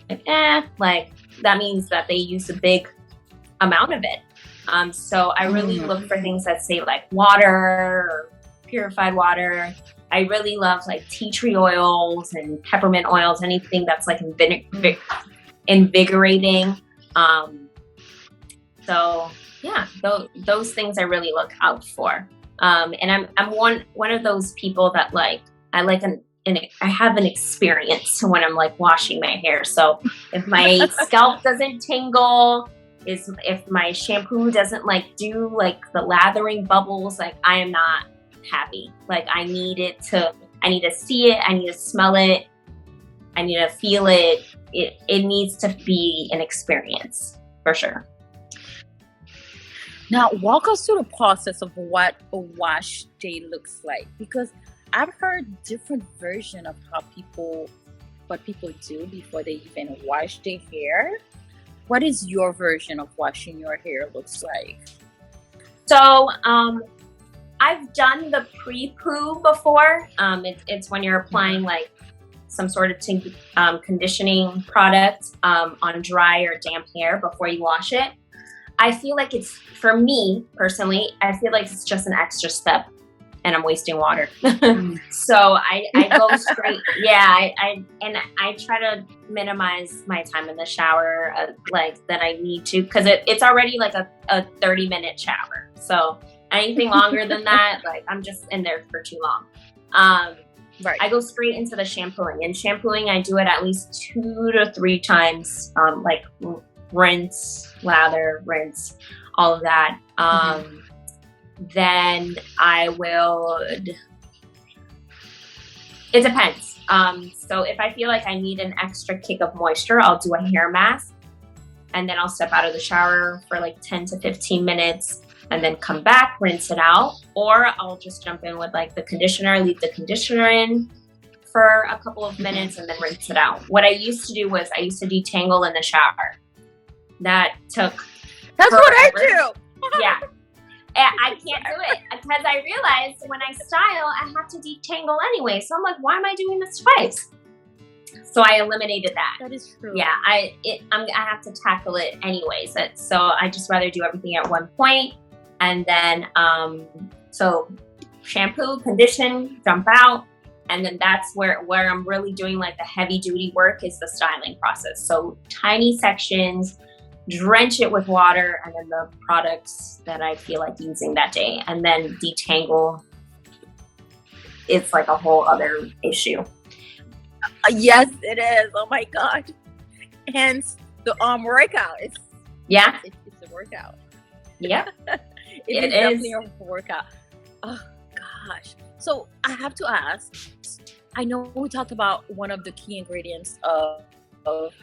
like that means that they use a big amount of it. So I really look for things that say like water or purified water. I really love like tea tree oils and peppermint oils, anything that's like invigorating. So yeah, those things I really look out for. And I'm one of those people that like, I have an experience when I'm like washing my hair. So if my scalp doesn't tingle, if my shampoo doesn't like do like the lathering bubbles, like I am not happy. Like I need to see it, I need to smell it, I need to feel it. It needs to be an experience for sure. Now, walk us through the process of what a wash day looks like, because I've heard different versions of what people do before they even wash their hair. What is your version of washing your hair looks like? So, I've done the pre-poo before. It's when you're applying like some sort of conditioning product on dry or damp hair before you wash it. I feel like for me personally, I feel like it's just an extra step and I'm wasting water. So I go straight. Yeah. I try to minimize my time in the shower, like that I need to, cause it's already like a 30-minute shower. So anything longer than that, like I'm just in there for too long. Right. I go straight into the shampooing, and shampooing, I do it at least 2 to 3 times, like rinse, lather, rinse, all of that. Then I would, it depends. So if I feel like I need an extra kick of moisture, I'll do a hair mask, and then I'll step out of the shower for like 10 to 15 minutes and then come back, rinse it out. Or I'll just jump in with like the conditioner, leave the conditioner in for a couple of minutes and then rinse it out. What I used to do was I used to detangle in the shower. That took That's forever. what I do. Yeah. I can't do it because I realized when I style, I have to detangle anyway. So I'm like, why am I doing this twice? So I eliminated that. That is true. Yeah, I have to tackle it anyways. So I just rather do everything at one point, and then so shampoo, condition, jump out, and then that's where I'm really doing like the heavy duty work is the styling process. So tiny sections, drench it with water, and then the products that I feel like using that day, and then detangle. It's like a whole other issue. Yes, it is. Oh my God. Hence the workout. It's a workout. Yep. it is definitely a workout. Oh gosh. So I have to ask, I know we talked about one of the key ingredients of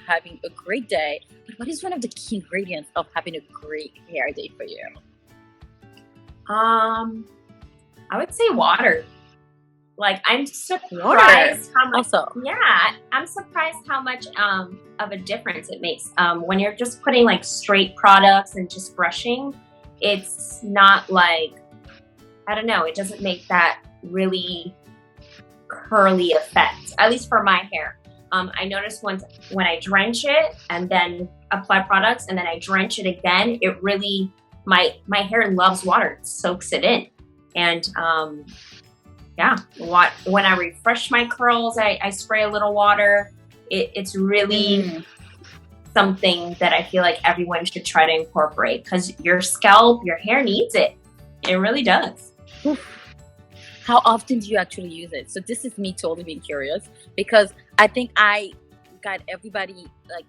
having a great day, but what is one of the key ingredients of having a great hair day for you? I would say water. Like I'm surprised how much. Also, yeah, I'm surprised how much of a difference it makes. When you're just putting like straight products and just brushing, it's not like, I don't know, it doesn't make that really curly effect. At least for my hair. I noticed when I drench it and then apply products and then I drench it again, it really, my hair loves water. It soaks it in. And when I refresh my curls, I spray a little water. It's really something that I feel like everyone should try to incorporate because your scalp, your hair needs it. It really does. How often do you actually use it? So this is me totally being curious because I think I got everybody like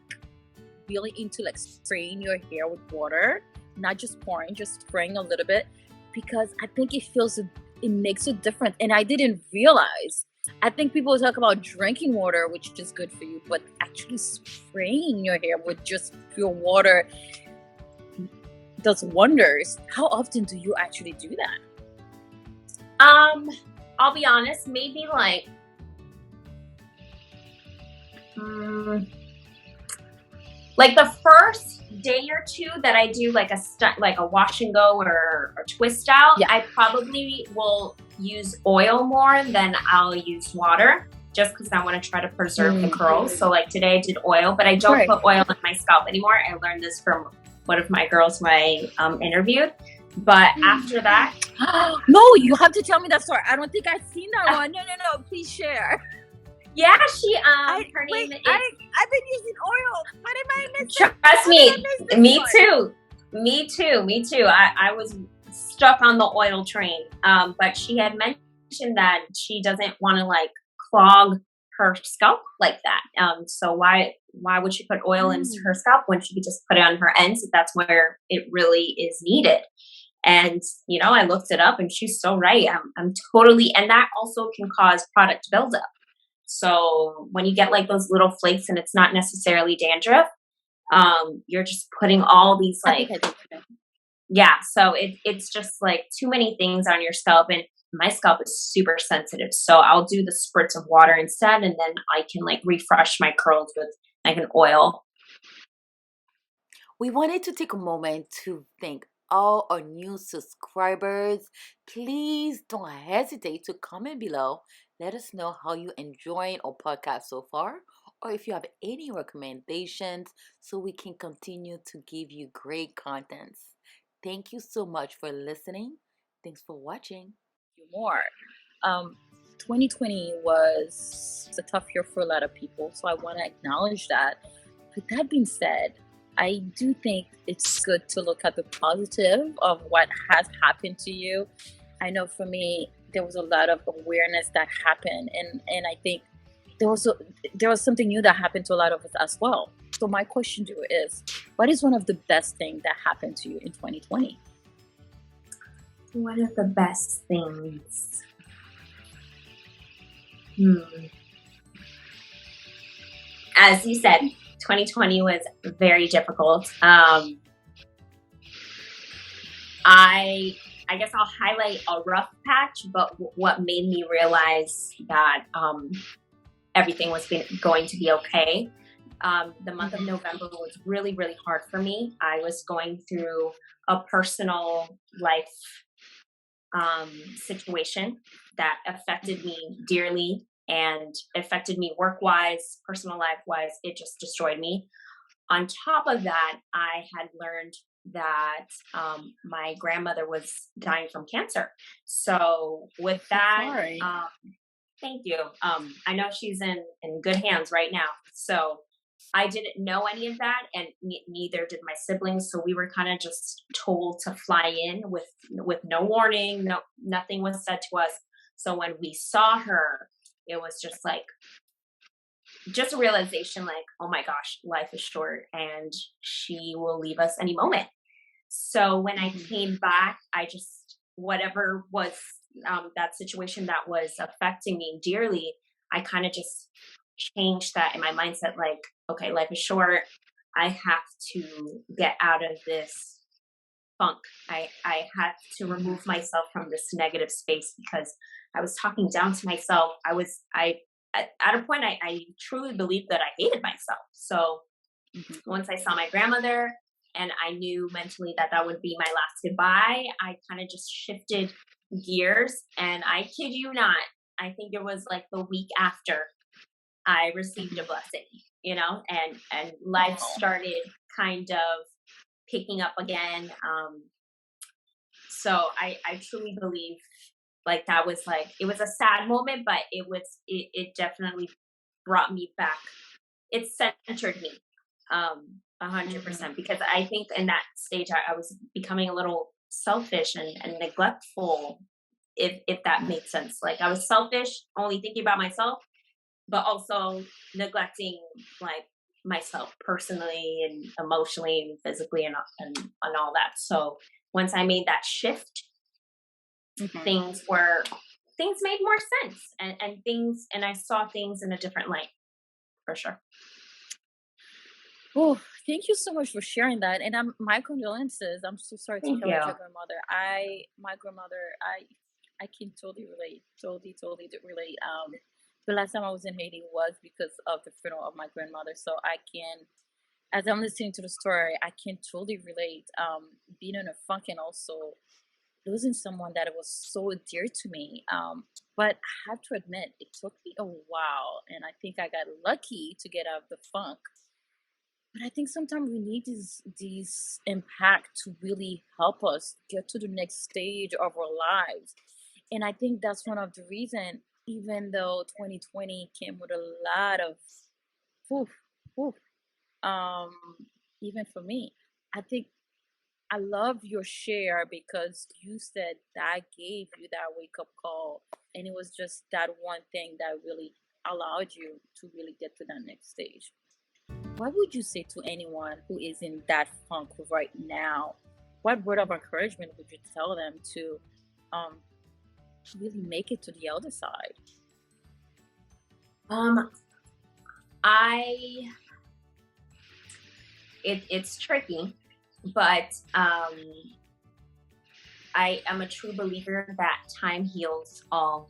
really into like spraying your hair with water, not just pouring, just spraying a little bit because I think it makes a difference. And I didn't realize. I think people talk about drinking water, which is good for you, but actually spraying your hair with just pure water does wonders. How often do you actually do that? I'll be honest, maybe like Like the first day or two that I do like a wash and go or twist out, Yeah. I probably will use oil more than I'll use water, just because I want to try to preserve the curls. So like today I did oil, but I don't put oil in my scalp anymore. I learned this from one of my girls who I interviewed. But after that, no, you have to tell me that story. I don't think I've seen that one. No, please share. yeah, she her name is. I've been using oil. How did I miss it? Trust me, too. I was stuck on the oil train. But she had mentioned that she doesn't want to like clog her scalp like that. So why would she put oil into her scalp when she could just put it on her ends if that's where it really is needed? And you know, I looked it up, and she's so right. I'm totally, and that also can cause product buildup. So when you get like those little flakes and it's not necessarily dandruff, you're just putting all these like, yeah. So it's just like too many things on your scalp, and my scalp is super sensitive. So I'll do the spritz of water instead, and then I can like refresh my curls with like an oil. We wanted to take a moment to thank all our new subscribers. Please don't hesitate to comment below. Let us know how you enjoying our podcast so far, or if you have any recommendations so we can continue to give you great contents. Thank you so much for listening. Thanks for watching. More. 2020 was a tough year for a lot of people, so I want to acknowledge that. With that being said, I do think it's good to look at the positive of what has happened to you. I know for me, there was a lot of awareness that happened, and I think there was something new that happened to a lot of us as well. So my question to you is, what is one of the best things that happened to you in 2020? One of the best things. As you said, 2020 was very difficult. I guess I'll highlight a rough patch, but what made me realize that everything was going to be okay. The month of November was really, really hard for me. I was going through a personal life situation that affected me dearly and affected me work-wise, personal life-wise. It just destroyed me. On top of that, I had learned that my grandmother was dying from cancer. So with that, thank you. I know she's in good hands right now. So I didn't know any of that, and neither did my siblings. So we were kind of just told to fly in with no warning. Nothing was said to us. So when we saw her, it was just a realization like, oh my gosh, life is short and she will leave us any moment. So when I came back, I just, whatever was that situation that was affecting me dearly, I kind of just changed that in my mindset. Like, okay, life is short. I have to get out of this funk. I had to remove myself from this negative space because I was talking down to myself. At a point, I truly believed that I hated myself. So once I saw my grandmother and I knew mentally that would be my last goodbye, I kind of just shifted gears. And I kid you not, I think it was like the week after I received a blessing, you know, and life started kind of picking up again. So I truly believe like that was like, it was a sad moment, but it definitely brought me back. It centered me 100%, because I think in that stage I was becoming a little selfish and neglectful, if that made sense. Like I was selfish, only thinking about myself, but also neglecting like myself personally and emotionally and physically and all that. So once I made that shift, things made more sense, and I saw things in a different light, for sure. Oh, thank you so much for sharing that. And my condolences. I'm so sorry to hear about your grandmother. My grandmother, I can totally relate. Totally relate. The last time I was in Haiti was because of the funeral of my grandmother. So I can as I'm listening to the story, I can totally relate. Being in a funk and also losing someone that was so dear to me. But I have to admit, it took me a while, and I think I got lucky to get out of the funk. But I think sometimes we need these impact to really help us get to the next stage of our lives. And I think that's one of the reason, even though 2020 came with a lot of oof, oof, um, even for me, I think I love your share because you said that gave you that wake up call, and it was just that one thing that really allowed you to really get to that next stage. What would you say to anyone who is in that funk right now? What word of encouragement would you tell them um, really make it to the other side? Um, I it's tricky, but I am a true believer that time heals all.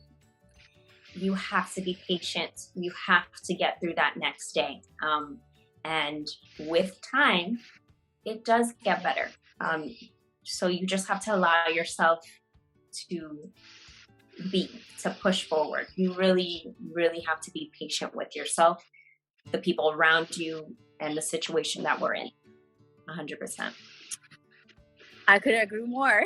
You have to be patient. You have to get through that next day. And with time, it does get better. So you just have to allow yourself to push forward. You really, really have to be patient with yourself, the people around you, and the situation that we're in. 100%. I couldn't agree more.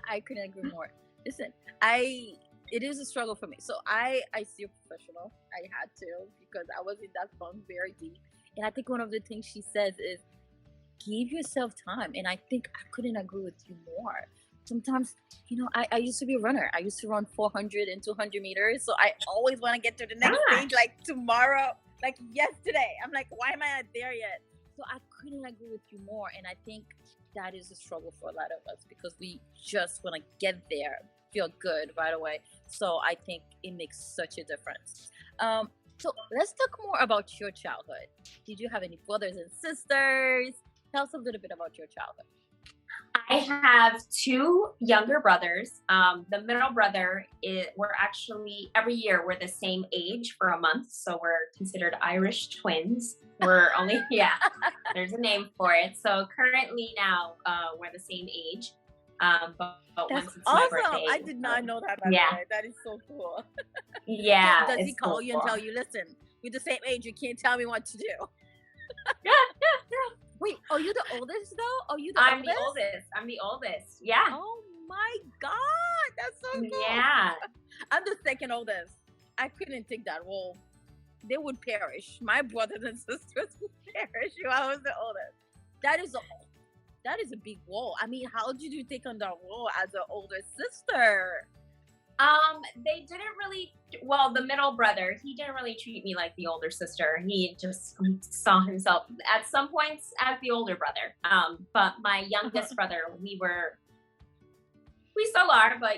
I couldn't agree more. Listen, it is a struggle for me. So I see a professional. I had to because I was in that funk very deep. And I think one of the things she says is give yourself time. And I think I couldn't agree with you more. Sometimes, I used to be a runner. I used to run 400 and 200 meters. So I always want to get to the next stage like tomorrow, like yesterday. I'm like, why am I not there yet? So I couldn't agree with you more. And I think that is a struggle for a lot of us because we just want to get there, feel good right away. So I think it makes such a difference. So let's talk more about your childhood. Did you have any brothers and sisters? Tell us a little bit about your childhood. I have two younger brothers. The middle brother, we're actually, every year we're the same age for a month. So we're considered Irish twins. We're only, there's a name for it. So currently now we're the same age. But That's once it's awesome. my birthday. I did not know that, by the way. That is so cool. Yeah. Does he call you and tell you, listen, we're the same age, you can't tell me what to do? Wait, are you the oldest though? Are you the I'm oldest? I'm the oldest. Yeah. Oh my God, that's so cool. Yeah. I'm the second oldest. I couldn't take that role. They would perish. My brothers and sisters would perish if I was the oldest. That is a big role. I mean, how did you take on that role as an older sister? They didn't really, well, the middle brother, he didn't really treat me like the older sister. He just saw himself at some points as the older brother. But my youngest brother, we still are, but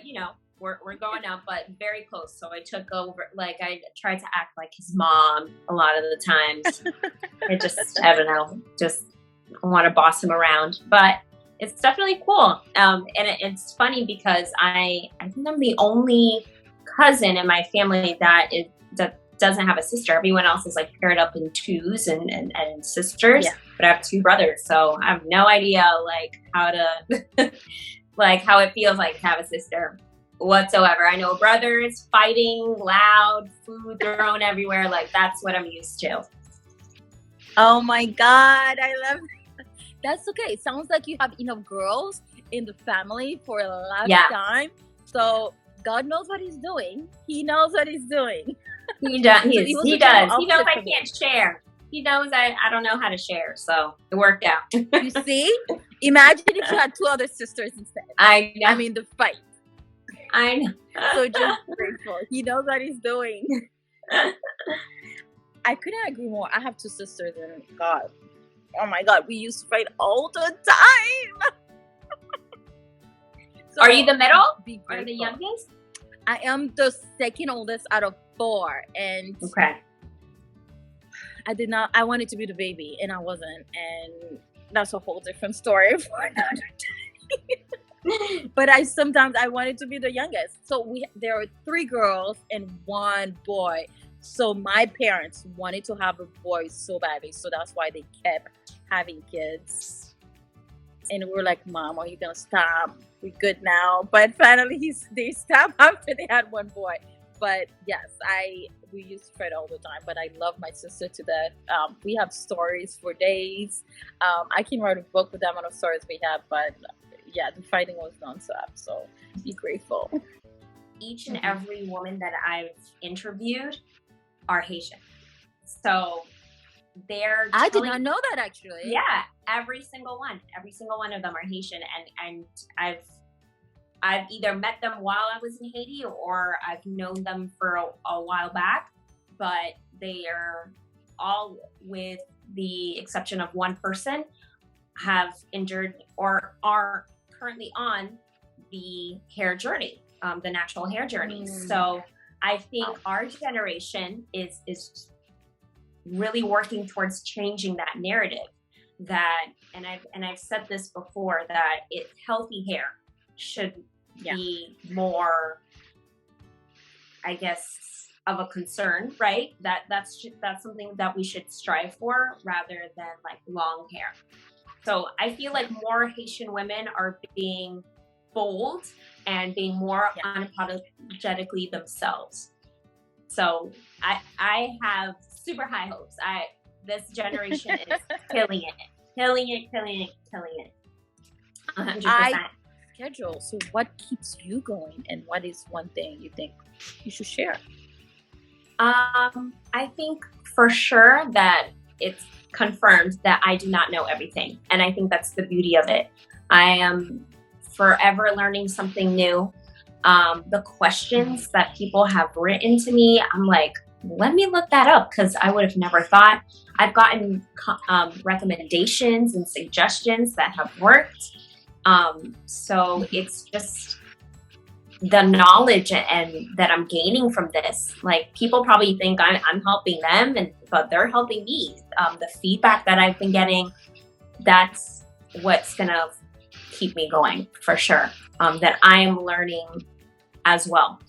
we're going up, but very close. So I took over, like I tried to act like his mom a lot of the times. I don't know, just want to boss him around, but it's definitely cool. And it's funny because I think I'm the only cousin in my family that doesn't have a sister. Everyone else is like paired up in twos and sisters, but I have two brothers. So I have no idea like how to, like how it feels like to have a sister whatsoever. I know a brother is fighting, loud, food thrown everywhere. Like that's what I'm used to. Oh my God, I love it. That's okay. It sounds like you have enough girls in the family for a lifetime. So God knows what he's doing. He knows what he's doing. He does. He does. He knows I can't share. He knows I don't know how to share. So it worked out. You see? Imagine if you had two other sisters instead. I know. I mean, the fight. I know. So just grateful. He knows what he's doing. I couldn't agree more. I have two sisters and God. Oh my God, we used to fight all the time. So, are you the middle or the youngest? I am the second oldest out of 4. And okay. I wanted to be the baby and I wasn't. And that's a whole different story for another day. But I sometimes I wanted to be the youngest. So there are 3 girls and 1 boy. So my parents wanted to have a boy so badly, so that's why they kept having kids. And we were like, Mom, are you gonna stop? We're good now. But finally they stopped after they had 1 boy. But yes, we used to fight all the time. But I love my sister to death. We have stories for days. I can write a book with the amount of stories we have. But yeah, the fighting was nonstop. So be grateful. Each and every woman that I've interviewed are Haitian. So I did not know that, actually. Yeah, every single one of them are Haitian, and I've either met them while I was in Haiti or I've known them for a while back, but they are all, with the exception of 1 person, have endured or are currently on the hair journey, the natural hair journey. So I think our generation is really working towards changing that narrative, that, and I've said this before, that healthy hair should be more, I guess, of a concern, right? That's something that we should strive for rather than like long hair. So I feel like more Haitian women are being bold and being more unapologetically themselves. So I have super high hopes. This generation is killing it. 100%. Schedule. So what keeps you going, and what is one thing you think you should share? I think for sure that it's confirmed that I do not know everything, and I think that's the beauty of it. I am forever learning something new. The questions that people have written to me, I'm like, let me look that up, because I would have never thought. I've gotten recommendations and suggestions that have worked. So it's just the knowledge and that I'm gaining from this. Like, people probably think I'm helping them, but they're helping me. The feedback that I've been getting, that's what's gonna keep me going for sure. That I am learning as well.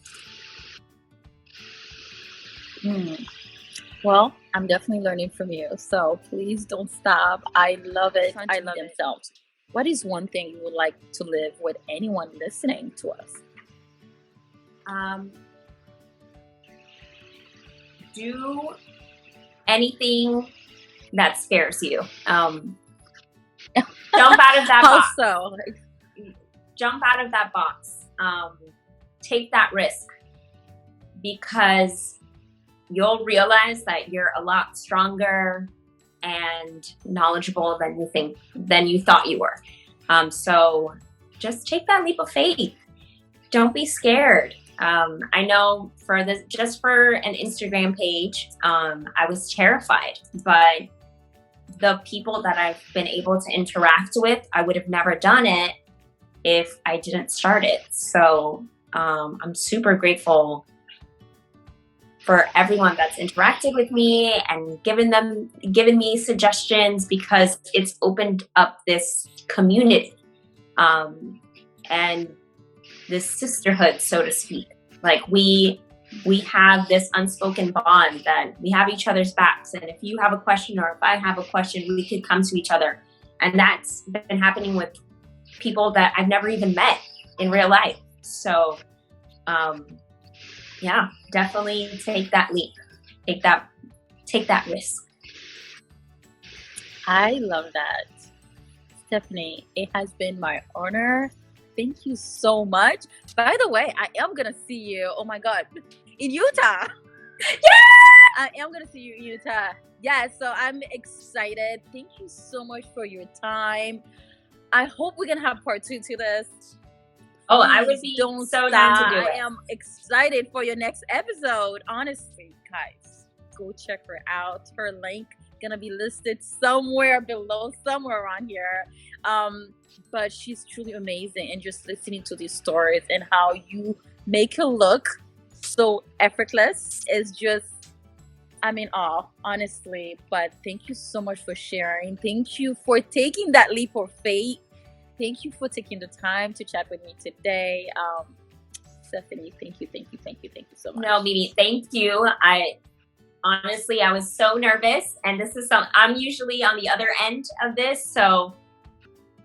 Well, I'm definitely learning from you. So please don't stop. I love it. I love themselves. What is one thing you would like to live with anyone listening to us? Do anything that scares you. Jump out of that box. Also, jump out of that box. Take that risk, because you'll realize that you're a lot stronger and knowledgeable than you thought you were. So just take that leap of faith. Don't be scared. I know just for an Instagram page, I was terrified, but the people that I've been able to interact with, I would have never done it if I didn't start it. So I'm super grateful for everyone that's interacted with me and given me suggestions, because it's opened up this community and this sisterhood, so to speak. Like, we have this unspoken bond that we have each other's backs, and if you have a question or if I have a question, we could come to each other. And that's been happening with people that I've never even met in real life. So yeah, definitely take that leap. Take that risk. I love that. Stephanie, it has been my honor. Thank you so much. By the way, I am going to see you, oh my God, in Utah. Yeah! I am going to see you in Utah. Yeah, so I'm excited. Thank you so much for your time. I hope we can have part 2 to this. Oh, I would be so down to do it. I am excited for your next episode. Honestly, guys, go check her out. Her link gonna be listed somewhere below, somewhere around here. But she's truly amazing, and just listening to these stories and how you make her look so effortless is just, I mean, honestly. But thank you so much for sharing. Thank you for taking that leap of faith thank you for taking the time to chat with me today. Stephanie, thank you so much. No, Mimi, thank you. Honestly, I was so nervous, and this is I'm usually on the other end of this, so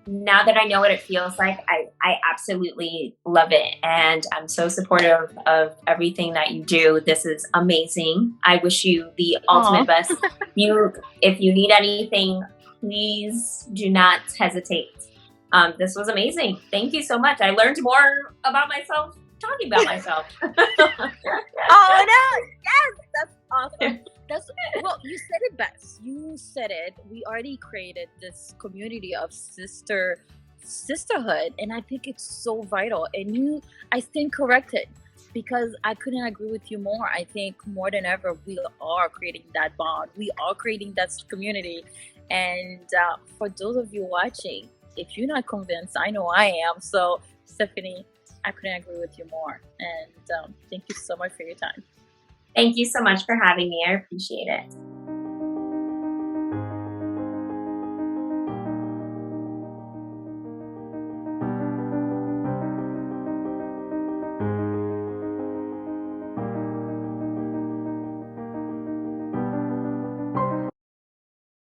now that I know what it feels like, I absolutely love it, and I'm so supportive of everything that you do. This is amazing. I wish you the ultimate best. If you need anything, please do not hesitate. This was amazing. Thank you so much. I learned more about myself talking about myself. Oh no! Yes, that's awesome. Well, you said it best. You said it. We already created this community of sisterhood, and I think it's so vital. And I stand corrected because I couldn't agree with you more. I think more than ever, we are creating that bond. We are creating that community. And for those of you watching, if you're not convinced, I know I am. So, Stephanie, I couldn't agree with you more. And thank you so much for your time. Thank you so much for having me. I appreciate it.